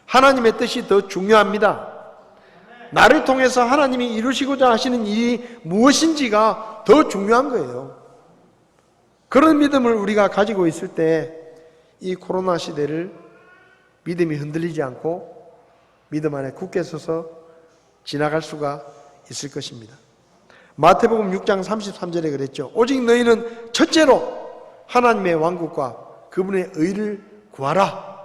C: 하나님의 뜻이 더 중요합니다. 나를 통해서 하나님이 이루시고자 하시는 일이 무엇인지가 더 중요한 거예요. 그런 믿음을 우리가 가지고 있을 때 이 코로나 시대를 믿음이 흔들리지 않고 믿음 안에 굳게 서서 지나갈 수가 있을 것입니다. 마태복음 6장 33절에 그랬죠. 오직 너희는 첫째로 하나님의 왕국과 그분의 의를 구하라.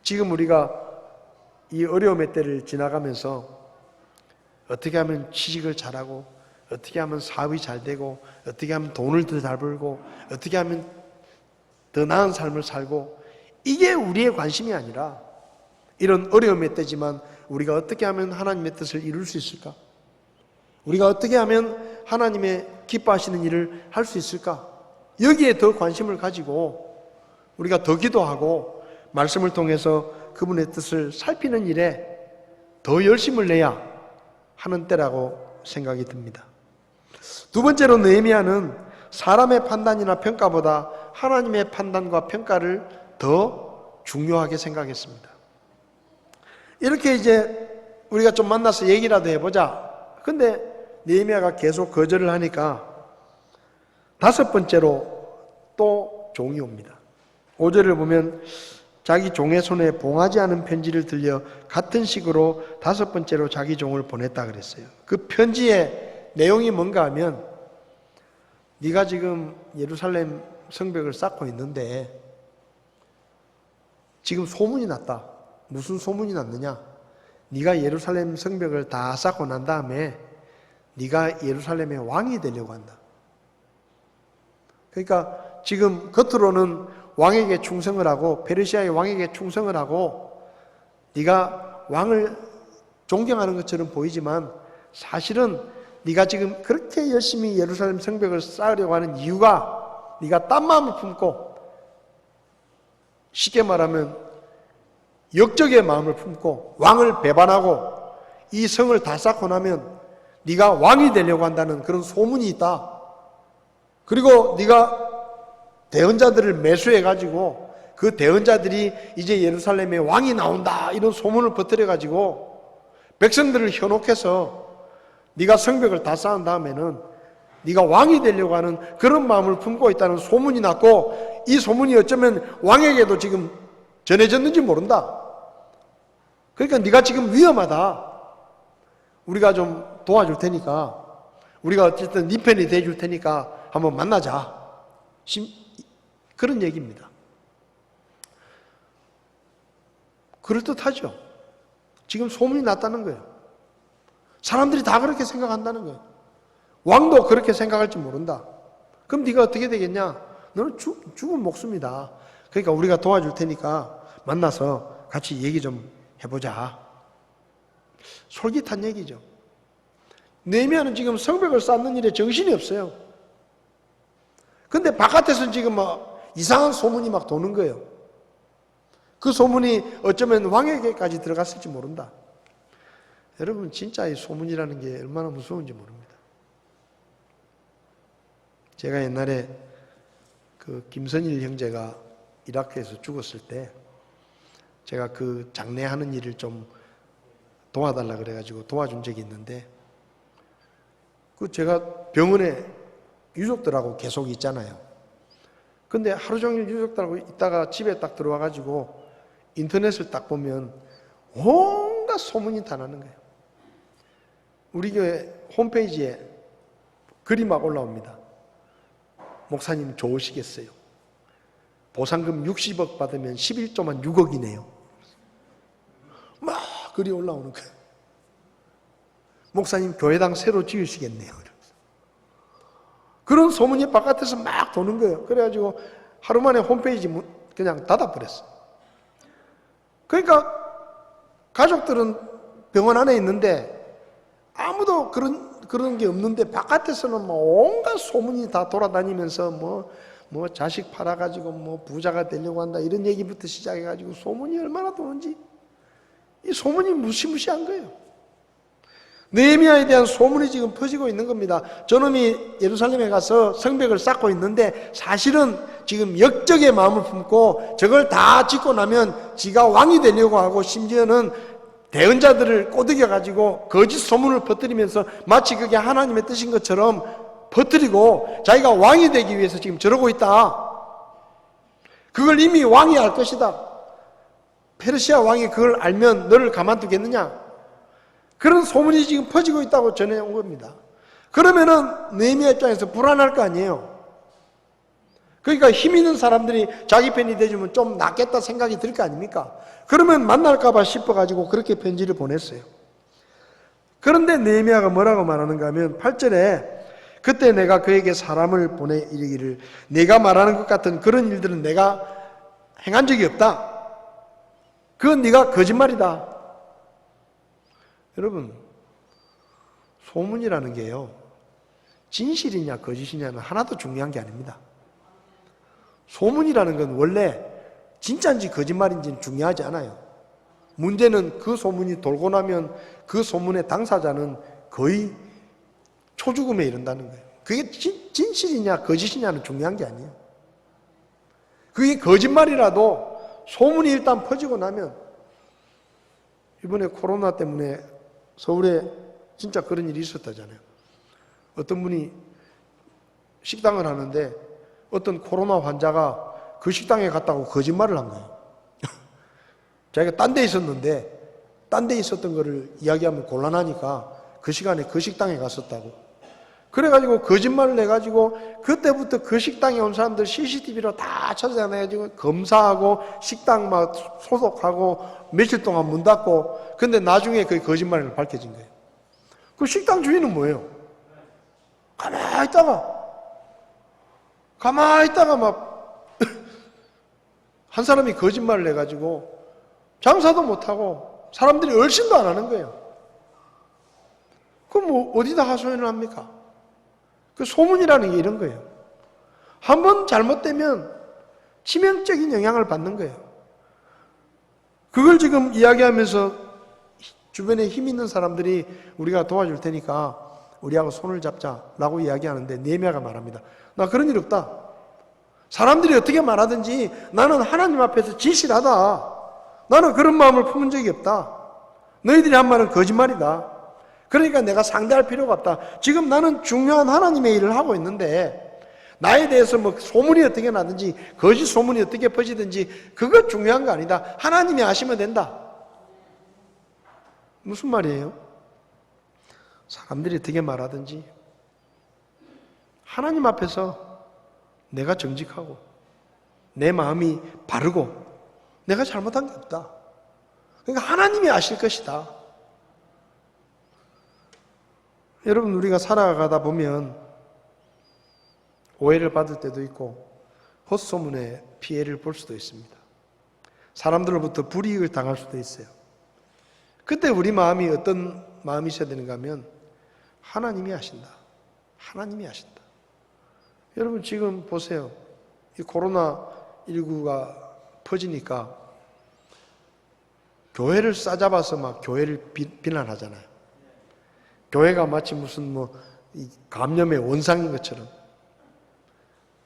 C: 지금 우리가 이 어려움의 때를 지나가면서 어떻게 하면 취직을 잘하고, 어떻게 하면 사업이 잘 되고, 어떻게 하면 돈을 더 잘 벌고, 어떻게 하면 더 나은 삶을 살고, 이게 우리의 관심이 아니라 이런 어려움의 때지만 우리가 어떻게 하면 하나님의 뜻을 이룰 수 있을까? 우리가 어떻게 하면 하나님의 기뻐하시는 일을 할 수 있을까? 여기에 더 관심을 가지고 우리가 더 기도하고 말씀을 통해서 그분의 뜻을 살피는 일에 더 열심을 내야 하는 때라고 생각이 듭니다. 두 번째로 느헤미야는 사람의 판단이나 평가보다 하나님의 판단과 평가를 더 중요하게 생각했습니다. 이렇게 이제 우리가 좀 만나서 얘기라도 해보자. 근데 느헤미야가 계속 거절을 하니까 다섯 번째로 또 종이 옵니다. 5절을 보면 자기 종의 손에 봉하지 않은 편지를 들려 같은 식으로 다섯 번째로 자기 종을 보냈다 그랬어요. 그 편지의 내용이 뭔가 하면 네가 지금 예루살렘 성벽을 쌓고 있는데 지금 소문이 났다. 무슨 소문이 났느냐? 네가 예루살렘 성벽을 다 쌓고 난 다음에 네가 예루살렘의 왕이 되려고 한다. 그러니까 지금 겉으로는 왕에게 충성을 하고 페르시아의 왕에게 충성을 하고 네가 왕을 존경하는 것처럼 보이지만 사실은 네가 지금 그렇게 열심히 예루살렘 성벽을 쌓으려고 하는 이유가 네가 딴 마음을 품고 쉽게 말하면 역적의 마음을 품고 왕을 배반하고 이 성을 다 쌓고 나면 네가 왕이 되려고 한다는 그런 소문이 있다. 그리고 네가 대언자들을 매수해가지고 그 대언자들이 이제 예루살렘에 왕이 나온다 이런 소문을 퍼뜨려가지고 백성들을 현혹해서 네가 성벽을 다 쌓은 다음에는 네가 왕이 되려고 하는 그런 마음을 품고 있다는 소문이 났고 이 소문이 어쩌면 왕에게도 지금 전해졌는지 모른다. 그러니까 네가 지금 위험하다. 우리가 좀 도와줄 테니까 우리가 어쨌든 네 편이 돼줄 테니까 한번 만나자. 그런 얘기입니다. 그럴듯하죠. 지금 소문이 났다는 거예요. 사람들이 다 그렇게 생각한다는 거예요. 왕도 그렇게 생각할지 모른다. 그럼 네가 어떻게 되겠냐? 너는 죽은 목숨이다. 그러니까 우리가 도와줄 테니까 만나서 같이 얘기 좀 해보자. 솔깃한 얘기죠. 느헤미야는 지금 성벽을 쌓는 일에 정신이 없어요. 근데 바깥에서는 지금 막 이상한 소문이 막 도는 거예요. 그 소문이 어쩌면 왕에게까지 들어갔을지 모른다. 여러분 진짜 이 소문이라는 게 얼마나 무서운지 모릅니다. 제가 옛날에 그 김선일 형제가 이라크에서 죽었을 때 제가 그 장례하는 일을 좀 도와달라 그래가지고 도와준 적이 있는데 그 제가 병원에 유족들하고 계속 있잖아요. 근데 하루 종일 유족들하고 있다가 집에 딱 들어와가지고 인터넷을 딱 보면 온갖 소문이 다 나는 거예요. 우리 교회 홈페이지에 글이 막 올라옵니다. 목사님 좋으시겠어요? 보상금 60억 받으면 11조만 6억이네요. 막 글이 올라오는 거예요. 목사님 교회당 새로 지으시겠네요. 그런 소문이 바깥에서 막 도는 거예요. 그래가지고 하루 만에 홈페이지 그냥 닫아버렸어요. 그러니까 가족들은 병원 안에 있는데 아무도 그런 게 없는데 바깥에서는 뭐 온갖 소문이 다 돌아다니면서 뭐 자식 팔아가지고 뭐 부자가 되려고 한다 이런 얘기부터 시작해가지고 소문이 얼마나 도는지 이 소문이 무시무시한 거예요. 느헤미야에 대한 소문이 지금 퍼지고 있는 겁니다. 저놈이 예루살렘에 가서 성벽을 쌓고 있는데 사실은 지금 역적의 마음을 품고 저걸 다 짓고 나면 지가 왕이 되려고 하고 심지어는 대언자들을 꼬드겨가지고 거짓 소문을 퍼뜨리면서 마치 그게 하나님의 뜻인 것처럼 퍼뜨리고 자기가 왕이 되기 위해서 지금 저러고 있다. 그걸 이미 왕이 알 것이다. 페르시아 왕이 그걸 알면 너를 가만두겠느냐? 그런 소문이 지금 퍼지고 있다고 전해온 겁니다. 그러면은 느헤미야 입장에서 불안할 거 아니에요. 그러니까 힘 있는 사람들이 자기 편이 돼주면 좀 낫겠다 생각이 들 거 아닙니까? 그러면 만날까봐 싶어가지고 그렇게 편지를 보냈어요. 그런데 느헤미야가 뭐라고 말하는가 하면 8절에 그때 내가 그에게 사람을 보내 이르기를 내가 말하는 것 같은 그런 일들은 내가 행한 적이 없다. 그건 네가 거짓말이다. 여러분 소문이라는 게요 진실이냐 거짓이냐는 하나도 중요한 게 아닙니다. 소문이라는 건 원래 진짜인지 거짓말인지는 중요하지 않아요. 문제는 그 소문이 돌고 나면 그 소문의 당사자는 거의 초죽음에 이른다는 거예요. 그게 진실이냐 거짓이냐는 중요한 게 아니에요. 그게 거짓말이라도 소문이 일단 퍼지고 나면, 이번에 코로나 때문에 서울에 진짜 그런 일이 있었다잖아요. 어떤 분이 식당을 하는데 어떤 코로나 환자가 그 식당에 갔다고 거짓말을 한 거예요. 자기가 딴 데 있었는데 딴 데 있었던 거를 이야기하면 곤란하니까 그 시간에 그 식당에 갔었다고. 그래가지고 거짓말을 해가지고 그때부터 그 식당에 온 사람들 CCTV로 다 찾아내가지고 검사하고 식당 막 소독하고 며칠 동안 문 닫고, 근데 나중에 그 거짓말을 밝혀진 거예요. 그 식당 주인은 뭐예요? 가만히 있다가 막 한 사람이 거짓말을 해가지고 장사도 못하고 사람들이 얼씬도 안 하는 거예요. 그럼 뭐 어디다 하소연을 합니까? 그 소문이라는 게 이런 거예요. 한번 잘못되면 치명적인 영향을 받는 거예요. 그걸 지금 이야기하면서 주변에 힘 있는 사람들이 우리가 도와줄 테니까 우리하고 손을 잡자라고 이야기하는데 네메아가 말합니다. 나 그런 일 없다. 사람들이 어떻게 말하든지 나는 하나님 앞에서 진실하다. 나는 그런 마음을 품은 적이 없다. 너희들이 한 말은 거짓말이다. 그러니까 내가 상대할 필요가 없다. 지금 나는 중요한 하나님의 일을 하고 있는데 나에 대해서 뭐 소문이 어떻게 나든지 거짓 소문이 어떻게 퍼지든지 그거 중요한 거 아니다. 하나님이 아시면 된다. 무슨 말이에요? 사람들이 어떻게 말하든지 하나님 앞에서 내가 정직하고 내 마음이 바르고 내가 잘못한 게 없다. 그러니까 하나님이 아실 것이다. 여러분, 우리가 살아가다 보면 오해를 받을 때도 있고 헛소문에 피해를 볼 수도 있습니다. 사람들로부터 불이익을 당할 수도 있어요. 그때 우리 마음이 어떤 마음이 있어야 되는가 하면 하나님이 아신다. 하나님이 아신다. 여러분, 지금 보세요. 이 코로나19가 퍼지니까 교회를 싸잡아서 막 교회를 비난하잖아요. 교회가 마치 무슨 이 감염의 원상인 것처럼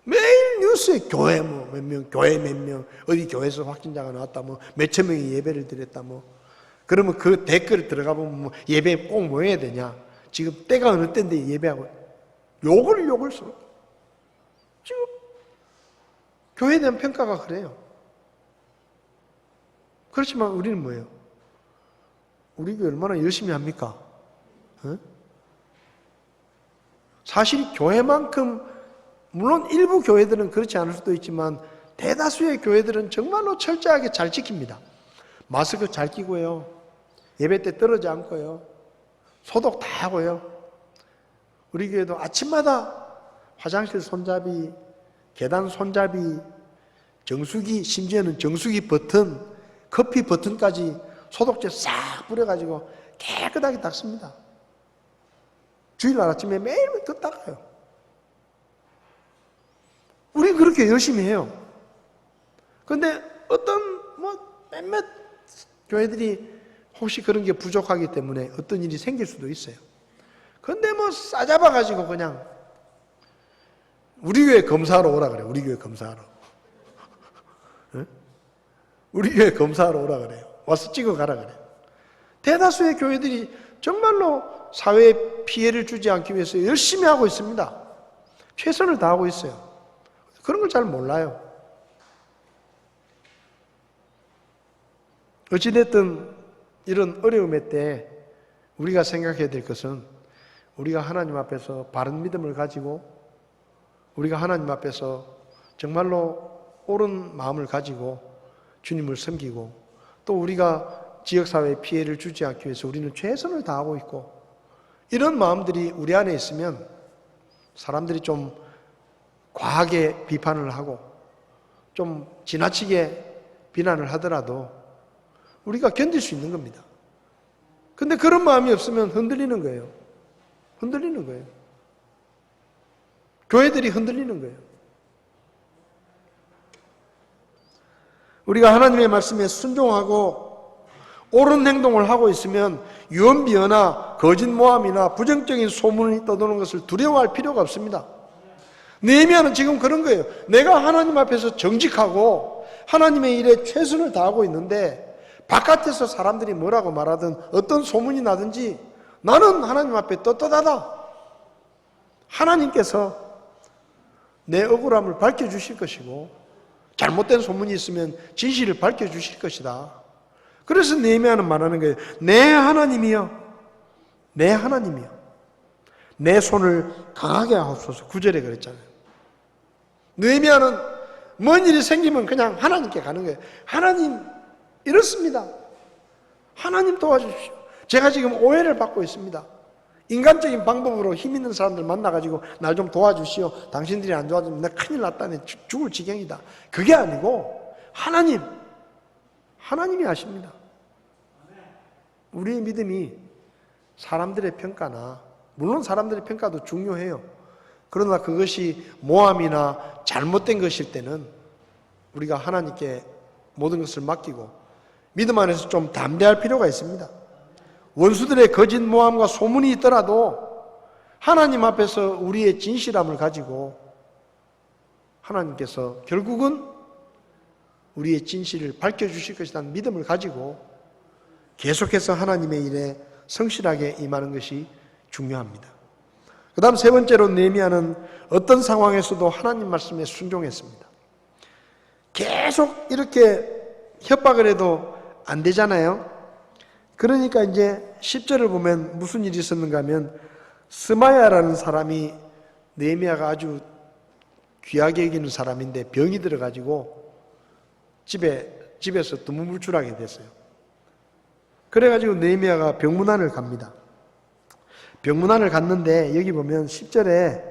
C: 매일 뉴스에 교회 몇 명, 교회 몇 명, 어디 교회에서 확진자가 나왔다, 몇천 명이 예배를 드렸다, 그러면 그 댓글 들어가 보면 예배에 꼭 모여야 되냐? 지금 때가 어느 때인데 예배하고 욕을 써. 지금 교회에 대한 평가가 그래요. 그렇지만 우리는 뭐예요? 우리 교회 얼마나 열심히 합니까? 사실 교회만큼, 물론 일부 교회들은 그렇지 않을 수도 있지만 대다수의 교회들은 정말로 철저하게 잘 지킵니다. 마스크 잘 끼고요, 예배 때 떨어지지 않고요, 소독 다 하고요. 우리 교회도 아침마다 화장실 손잡이, 계단 손잡이, 정수기, 심지어는 정수기 버튼, 커피 버튼까지 소독제 싹 뿌려가지고 깨끗하게 닦습니다. 주일날 아침에 매일매일 더 닦아요. 우리 그렇게 열심히 해요. 근데 어떤 몇몇 교회들이 혹시 그런 게 부족하기 때문에 어떤 일이 생길 수도 있어요. 근데 싸잡아가지고 그냥 우리 교회 검사하러 오라 그래요. 우리 교회 검사하러. 우리 교회 검사하러 오라 그래요. 와서 찍어 가라 그래요. 대다수의 교회들이 정말로 사회에 피해를 주지 않기 위해서 열심히 하고 있습니다. 최선을 다하고 있어요. 그런 걸 잘 몰라요. 어찌됐든 이런 어려움의 때 우리가 생각해야 될 것은 우리가 하나님 앞에서 바른 믿음을 가지고 우리가 하나님 앞에서 정말로 옳은 마음을 가지고 주님을 섬기고 또 우리가 지역사회에 피해를 주지 않기 위해서 우리는 최선을 다하고 있고 이런 마음들이 우리 안에 있으면 사람들이 좀 과하게 비판을 하고 좀 지나치게 비난을 하더라도 우리가 견딜 수 있는 겁니다. 근데 그런 마음이 없으면 흔들리는 거예요. 흔들리는 거예요. 교회들이 흔들리는 거예요. 우리가 하나님의 말씀에 순종하고 옳은 행동을 하고 있으면 유언비어나 거짓모함이나 부정적인 소문이 떠도는 것을 두려워할 필요가 없습니다. 느헤미야는 지금 그런 거예요. 내가 하나님 앞에서 정직하고 하나님의 일에 최선을 다하고 있는데 바깥에서 사람들이 뭐라고 말하든 어떤 소문이 나든지 나는 하나님 앞에 떳떳하다. 하나님께서 내 억울함을 밝혀주실 것이고 잘못된 소문이 있으면 진실을 밝혀주실 것이다. 그래서 느헤미야는 말하는 거예요. 내 하나님이여, 내 하나님이여, 내 손을 강하게 하옵소서. 9절에 그랬잖아요. 느헤미야는 뭔 일이 생기면 그냥 하나님께 가는 거예요. 하나님 이렇습니다. 하나님 도와주십시오. 제가 지금 오해를 받고 있습니다. 인간적인 방법으로 힘 있는 사람들 만나가지고 날 좀 도와주시오. 당신들이 안 도와주면 내가 큰일 났다네. 죽을 지경이다. 그게 아니고 하나님이 아십니다. 우리의 믿음이 사람들의 평가나 물론 사람들의 평가도 중요해요. 그러나 그것이 모함이나 잘못된 것일 때는 우리가 하나님께 모든 것을 맡기고 믿음 안에서 좀 담대할 필요가 있습니다. 원수들의 거짓 모함과 소문이 있더라도 하나님 앞에서 우리의 진실함을 가지고 하나님께서 결국은 우리의 진실을 밝혀주실 것이라는 믿음을 가지고 계속해서 하나님의 일에 성실하게 임하는 것이 중요합니다. 그 다음 세 번째로 느헤미야는 어떤 상황에서도 하나님 말씀에 순종했습니다. 계속 이렇게 협박을 해도 안 되잖아요. 그러니까 이제 10절을 보면 무슨 일이 있었는가 하면 스마야라는 사람이 느헤미야가 아주 귀하게 여기는 사람인데 병이 들어가지고 집에서 두문불출하게 됐어요. 그래가지고 느헤미야가 병문안을 갑니다. 병문안을 갔는데 여기 보면 10절에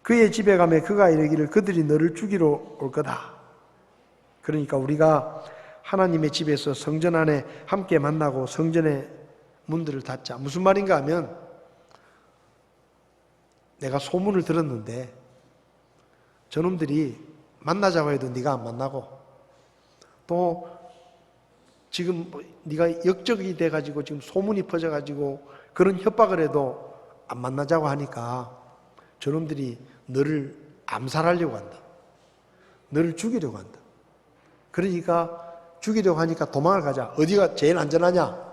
C: 그의 집에 가면 그가 이르기를 그들이 너를 죽이러 올 거다. 그러니까 우리가 하나님의 집에서 성전 안에 함께 만나고 성전의 문들을 닫자. 무슨 말인가 하면 내가 소문을 들었는데 저놈들이 만나자고 해도 네가 안 만나고 또 지금 네가 역적이 돼가지고 지금 소문이 퍼져가지고 그런 협박을 해도 안 만나자고 하니까 저놈들이 너를 암살하려고 한다. 너를 죽이려고 한다. 그러니까 죽이려고 하니까 도망을 가자. 어디가 제일 안전하냐?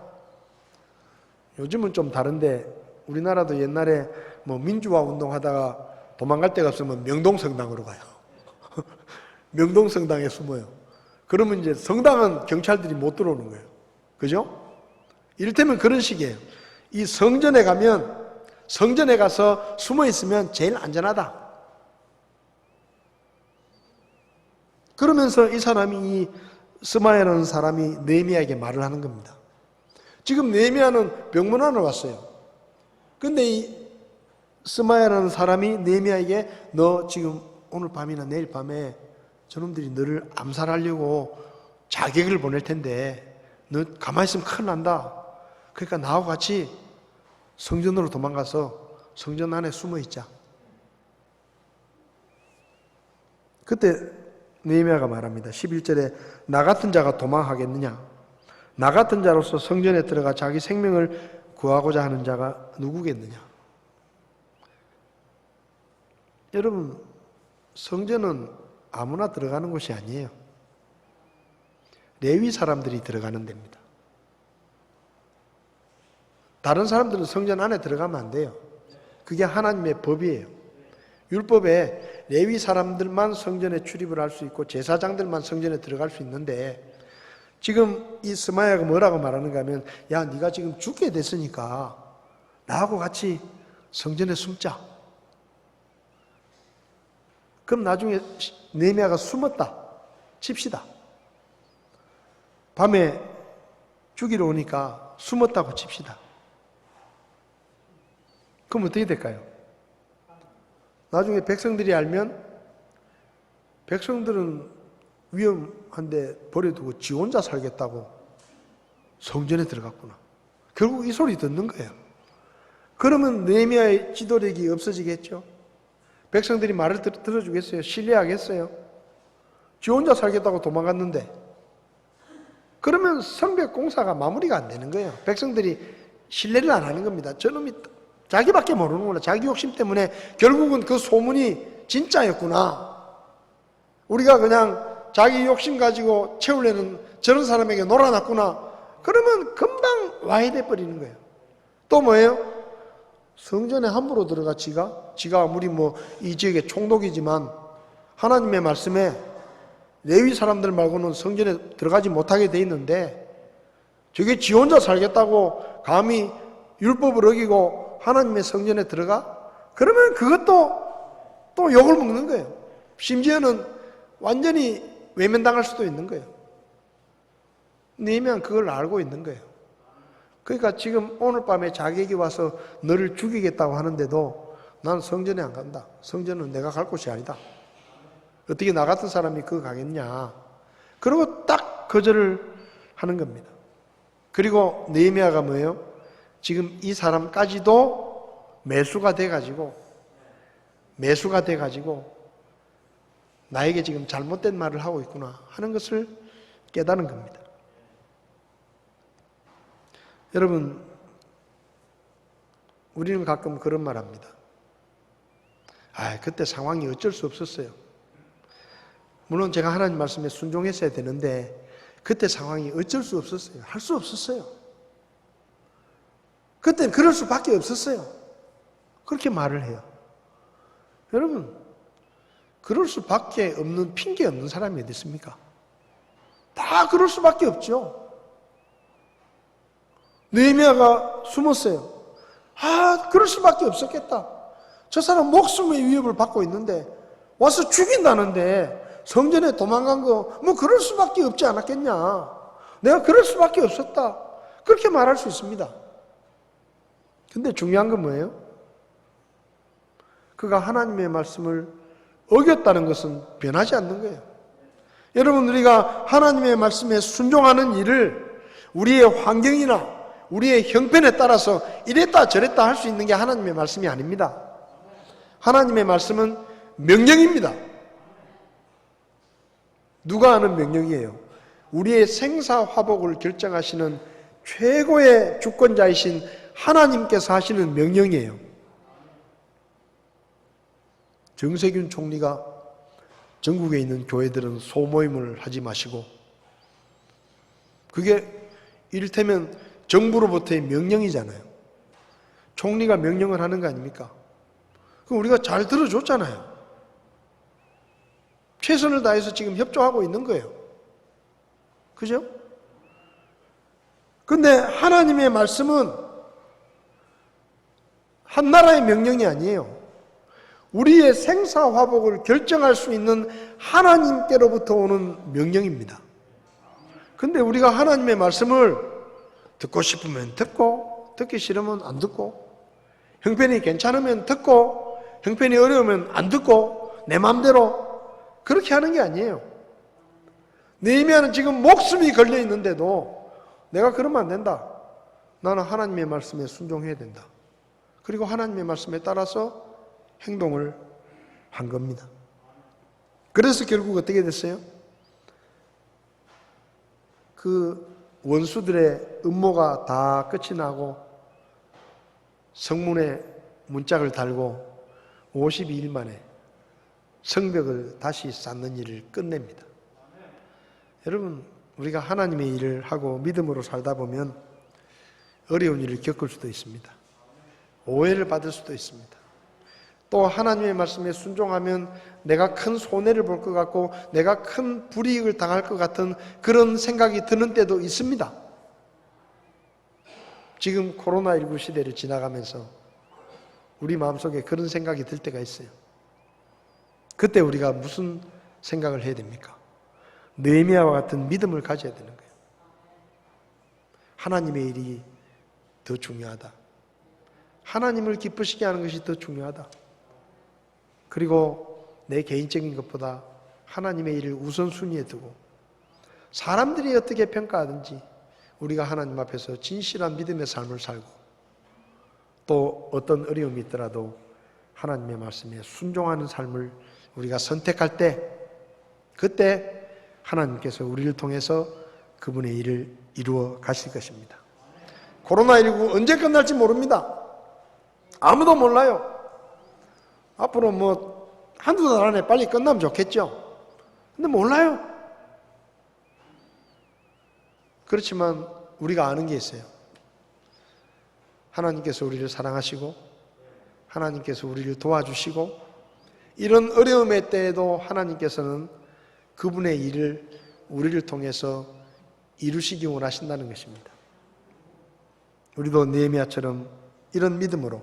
C: 요즘은 좀 다른데 우리나라도 옛날에 뭐 민주화 운동하다가 도망갈 데가 없으면 명동성당으로 가요. 명동성당에 숨어요. 그러면 이제 성당은 경찰들이 못 들어오는 거예요. 그죠? 이를테면 그런 식이에요. 이 성전에 가면 성전에 가서 숨어 있으면 제일 안전하다. 그러면서 이 사람이 이 스마야라는 사람이 느헤미야에게 말을 하는 겁니다. 지금 느헤미야는 병문안을 왔어요. 근데 이 스마야라는 사람이 느헤미야에게 너 지금 오늘 밤이나 내일 밤에 저놈들이 너를 암살하려고 자객을 보낼 텐데 너 가만히 있으면 큰일 난다. 그러니까 나하고 같이 성전으로 도망가서 성전 안에 숨어 있자. 그때 느헤미야가 말합니다. 11절에 나 같은 자가 도망하겠느냐? 나 같은 자로서 성전에 들어가 자기 생명을 구하고자 하는 자가 누구겠느냐? 여러분, 성전은 아무나 들어가는 곳이 아니에요. 레위 사람들이 들어가는 데입니다. 다른 사람들은 성전 안에 들어가면 안 돼요. 그게 하나님의 법이에요. 율법에 레위 사람들만 성전에 출입을 할 수 있고 제사장들만 성전에 들어갈 수 있는데 지금 이 스마야가 뭐라고 말하는가 하면 야 네가 지금 죽게 됐으니까 나하고 같이 성전에 숨자. 그럼 나중에 느헤미야가 숨었다 칩시다. 밤에 죽이러 오니까 숨었다고 칩시다. 그럼 어떻게 될까요? 나중에 백성들이 알면 백성들은 위험한데 버려두고 지 혼자 살겠다고 성전에 들어갔구나. 결국 이 소리 듣는 거예요. 그러면 느헤미야의 지도력이 없어지겠죠. 백성들이 말을 들어주겠어요? 신뢰하겠어요? 지 혼자 살겠다고 도망갔는데. 그러면 성벽 공사가 마무리가 안 되는 거예요. 백성들이 신뢰를 안 하는 겁니다. 저놈이 자기밖에 모르는구나. 자기 욕심 때문에 결국은 그 소문이 진짜였구나. 우리가 그냥 자기 욕심 가지고 채우려는 저런 사람에게 놀아놨구나. 그러면 금방 와해돼 버리는 거예요. 또 뭐예요? 성전에 함부로 들어가 지가 아무리 뭐 이 지역의 총독이지만 하나님의 말씀에 레위 사람들 말고는 성전에 들어가지 못하게 돼 있는데 저게 지 혼자 살겠다고 감히 율법을 어기고 하나님의 성전에 들어가? 그러면 그것도 또 욕을 먹는 거예요. 심지어는 완전히 외면당할 수도 있는 거예요. 느헤미야는 그걸 알고 있는 거예요. 그러니까 지금 오늘 밤에 자기에게 와서 너를 죽이겠다고 하는데도 난 성전에 안 간다. 성전은 내가 갈 곳이 아니다. 어떻게 나 같은 사람이 그거 가겠냐. 그리고 딱 거절을 하는 겁니다. 그리고 느헤미야가 뭐예요? 지금 이 사람까지도 매수가 돼가지고 나에게 지금 잘못된 말을 하고 있구나 하는 것을 깨달은 겁니다. 여러분, 우리는 가끔 그런 말 합니다. 그때 상황이 어쩔 수 없었어요. 물론 제가 하나님 말씀에 순종했어야 되는데 그때 상황이 어쩔 수 없었어요. 할 수 없었어요. 그때는 그럴 수밖에 없었어요. 그렇게 말을 해요. 여러분, 그럴 수밖에 없는 핑계 없는 사람이 어디 있습니까? 다 그럴 수밖에 없죠. 느헤미야가 숨었어요. 그럴 수밖에 없었겠다. 저 사람 목숨의 위협을 받고 있는데 와서 죽인다는데 성전에 도망간 거 뭐 그럴 수밖에 없지 않았겠냐. 내가 그럴 수밖에 없었다. 그렇게 말할 수 있습니다. 근데 중요한 건 뭐예요? 그가 하나님의 말씀을 어겼다는 것은 변하지 않는 거예요. 여러분, 우리가 하나님의 말씀에 순종하는 일을 우리의 환경이나 우리의 형편에 따라서 이랬다 저랬다 할 수 있는 게 하나님의 말씀이 아닙니다. 하나님의 말씀은 명령입니다. 누가 하는 명령이에요? 우리의 생사화복을 결정하시는 최고의 주권자이신 하나님께서 하시는 명령이에요. 정세균 총리가 전국에 있는 교회들은 소모임을 하지 마시고, 그게 이를테면 정부로부터의 명령이잖아요. 총리가 명령을 하는 거 아닙니까? 그럼 우리가 잘 들어줬잖아요. 최선을 다해서 지금 협조하고 있는 거예요. 그죠? 근데 하나님의 말씀은 한 나라의 명령이 아니에요. 우리의 생사화복을 결정할 수 있는 하나님께로부터 오는 명령입니다. 근데 우리가 하나님의 말씀을 듣고 싶으면 듣고, 듣기 싫으면 안 듣고, 형편이 괜찮으면 듣고, 형편이 어려우면 안 듣고, 내 마음대로 그렇게 하는 게 아니에요. 느헤미야는 지금 목숨이 걸려 있는데도 내가 그러면 안 된다. 나는 하나님의 말씀에 순종해야 된다. 그리고 하나님의 말씀에 따라서 행동을 한 겁니다. 그래서 결국 어떻게 됐어요? 그 원수들의 음모가 다 끝이 나고 성문에 문짝을 달고 52일 만에 성벽을 다시 쌓는 일을 끝냅니다. 여러분, 우리가 하나님의 일을 하고 믿음으로 살다 보면 어려운 일을 겪을 수도 있습니다. 오해를 받을 수도 있습니다. 또 하나님의 말씀에 순종하면 내가 큰 손해를 볼 것 같고 내가 큰 불이익을 당할 것 같은 그런 생각이 드는 때도 있습니다. 지금 코로나19 시대를 지나가면서 우리 마음속에 그런 생각이 들 때가 있어요. 그때 우리가 무슨 생각을 해야 됩니까? 느헤미야와 같은 믿음을 가져야 되는 거예요. 하나님의 일이 더 중요하다. 하나님을 기쁘시게 하는 것이 더 중요하다. 그리고 내 개인적인 것보다 하나님의 일을 우선순위에 두고 사람들이 어떻게 평가하든지 우리가 하나님 앞에서 진실한 믿음의 삶을 살고 또 어떤 어려움이 있더라도 하나님의 말씀에 순종하는 삶을 우리가 선택할 때, 그때 하나님께서 우리를 통해서 그분의 일을 이루어 가실 것입니다. 코로나19 언제 끝날지 모릅니다. 아무도 몰라요. 앞으로 한두 달 안에 빨리 끝나면 좋겠죠. 근데 몰라요. 그렇지만 우리가 아는 게 있어요. 하나님께서 우리를 사랑하시고 하나님께서 우리를 도와주시고 이런 어려움의 때에도 하나님께서는 그분의 일을 우리를 통해서 이루시기 원하신다는 것입니다. 우리도 느헤미야처럼 이런 믿음으로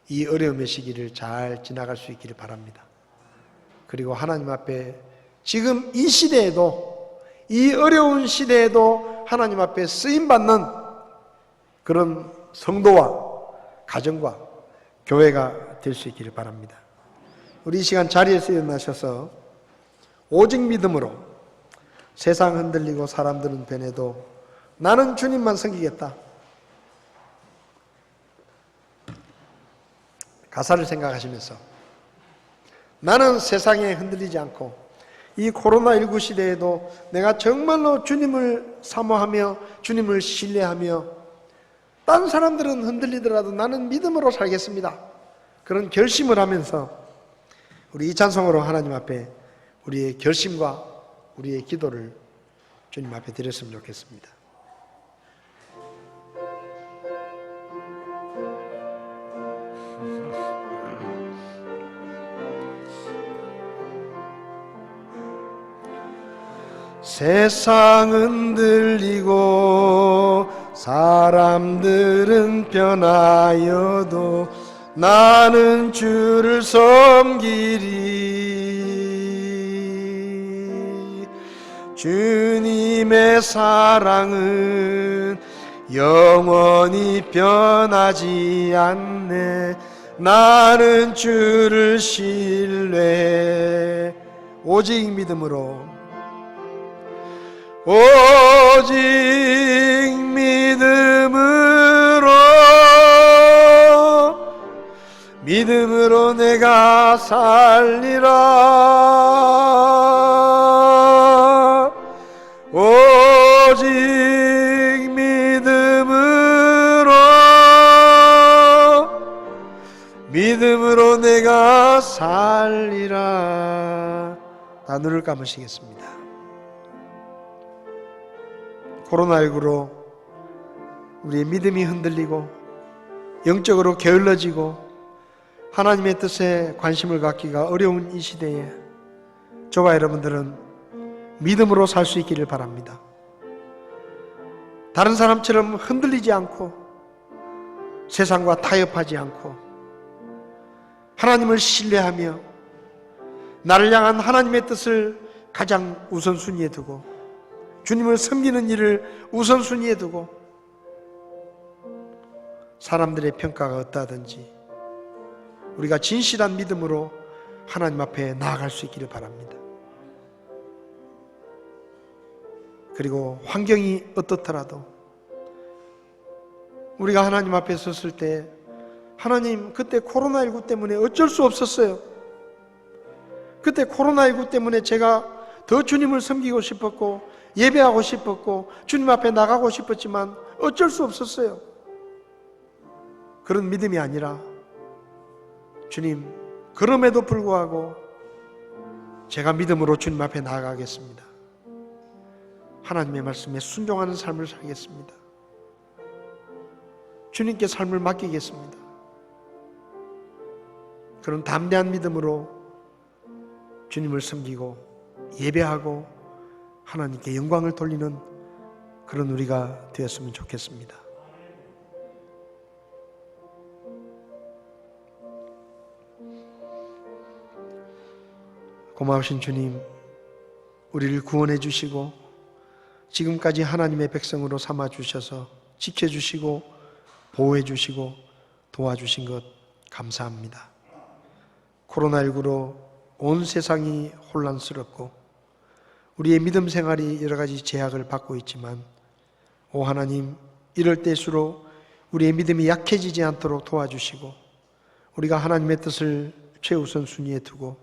C: 이 어려움의 시기를 잘 지나갈 수 있기를 바랍니다. 그리고 하나님 앞에 지금 이 시대에도, 이 어려운 시대에도 하나님 앞에 쓰임받는 그런 성도와 가정과 교회가 될 수 있기를 바랍니다. 우리 이 시간 자리에서 일어나셔서 오직 믿음으로 세상 흔들리고 사람들은 변해도 나는 주님만 섬기겠다. 가사를 생각하시면서 나는 세상에 흔들리지 않고 이 코로나19 시대에도 내가 정말로 주님을 사모하며 주님을 신뢰하며 다른 사람들은 흔들리더라도 나는 믿음으로 살겠습니다. 그런 결심을 하면서 우리 이 찬송으로 하나님 앞에 우리의 결심과 우리의 기도를 주님 앞에 드렸으면 좋겠습니다. 세상은 들리고 사람들은 변하여도 나는 주를 섬기리. 주님의 사랑은 영원히 변하지 않네. 나는 주를 신뢰해. 오직 믿음으로, 오직 믿음으로 내가 살리라. 오직 믿음으로 내가 살리라. 다 눈을 감으시겠습니다. 코로나19로 우리의 믿음이 흔들리고 영적으로 게을러지고 하나님의 뜻에 관심을 갖기가 어려운 이 시대에 저와 여러분들은 믿음으로 살 수 있기를 바랍니다. 다른 사람처럼 흔들리지 않고 세상과 타협하지 않고 하나님을 신뢰하며 나를 향한 하나님의 뜻을 가장 우선순위에 두고 주님을 섬기는 일을 우선순위에 두고 사람들의 평가가 어떠하든지 우리가 진실한 믿음으로 하나님 앞에 나아갈 수 있기를 바랍니다. 그리고 환경이 어떻더라도 우리가 하나님 앞에 섰을 때 하나님, 그때 코로나19 때문에 어쩔 수 없었어요. 그때 코로나19 때문에 제가 더 주님을 섬기고 싶었고 예배하고 싶었고 주님 앞에 나가고 싶었지만 어쩔 수 없었어요. 그런 믿음이 아니라 주님, 그럼에도 불구하고 제가 믿음으로 주님 앞에 나아가겠습니다. 하나님의 말씀에 순종하는 삶을 살겠습니다. 주님께 삶을 맡기겠습니다. 그런 담대한 믿음으로 주님을 섬기고 예배하고 하나님께 영광을 돌리는 그런 우리가 되었으면 좋겠습니다. 고마우신 주님, 우리를 구원해 주시고 지금까지 하나님의 백성으로 삼아 주셔서 지켜주시고 보호해 주시고 도와주신 것 감사합니다. 코로나19로 온 세상이 혼란스럽고 우리의 믿음 생활이 여러 가지 제약을 받고 있지만 오 하나님, 이럴 때일수록 우리의 믿음이 약해지지 않도록 도와주시고 우리가 하나님의 뜻을 최우선 순위에 두고,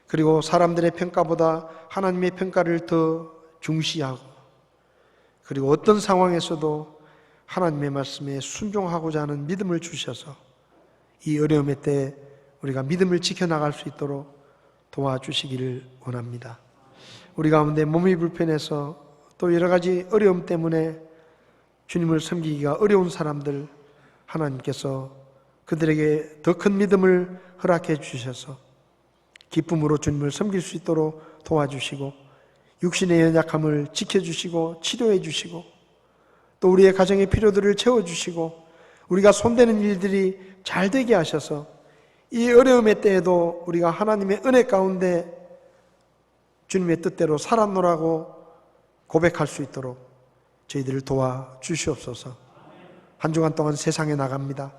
C: 그리고 사람들의 평가보다 하나님의 평가를 더 중시하고, 그리고 어떤 상황에서도 하나님의 말씀에 순종하고자 하는 믿음을 주셔서 이 어려움의 때에 우리가 믿음을 지켜나갈 수 있도록 도와주시기를 원합니다. 우리 가운데 몸이 불편해서 또 여러 가지 어려움 때문에 주님을 섬기기가 어려운 사람들, 하나님께서 그들에게 더 큰 믿음을 허락해 주셔서 기쁨으로 주님을 섬길 수 있도록 도와주시고, 육신의 연약함을 지켜주시고 치료해 주시고, 또 우리의 가정의 필요들을 채워주시고, 우리가 손대는 일들이 잘 되게 하셔서 이 어려움의 때에도 우리가 하나님의 은혜 가운데 주님의 뜻대로 살았노라고 고백할 수 있도록 저희들을 도와주시옵소서. 한 주간 동안 세상에 나갑니다.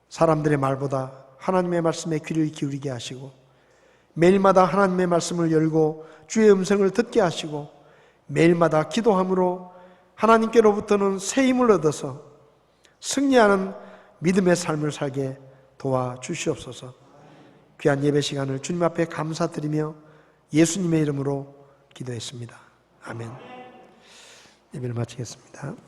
C: 사람들의 말보다 하나님의 말씀에 귀를 기울이게 하시고, 매일마다 하나님의 말씀을 열고 주의 음성을 듣게 하시고, 매일마다 기도함으로 하나님께로부터는 새 힘을 얻어서 승리하는 믿음의 삶을 살게 도와주시옵소서. 귀한 예배 시간을 주님 앞에 감사드리며 예수님의 이름으로 기도했습니다. 아멘. 예배를 마치겠습니다.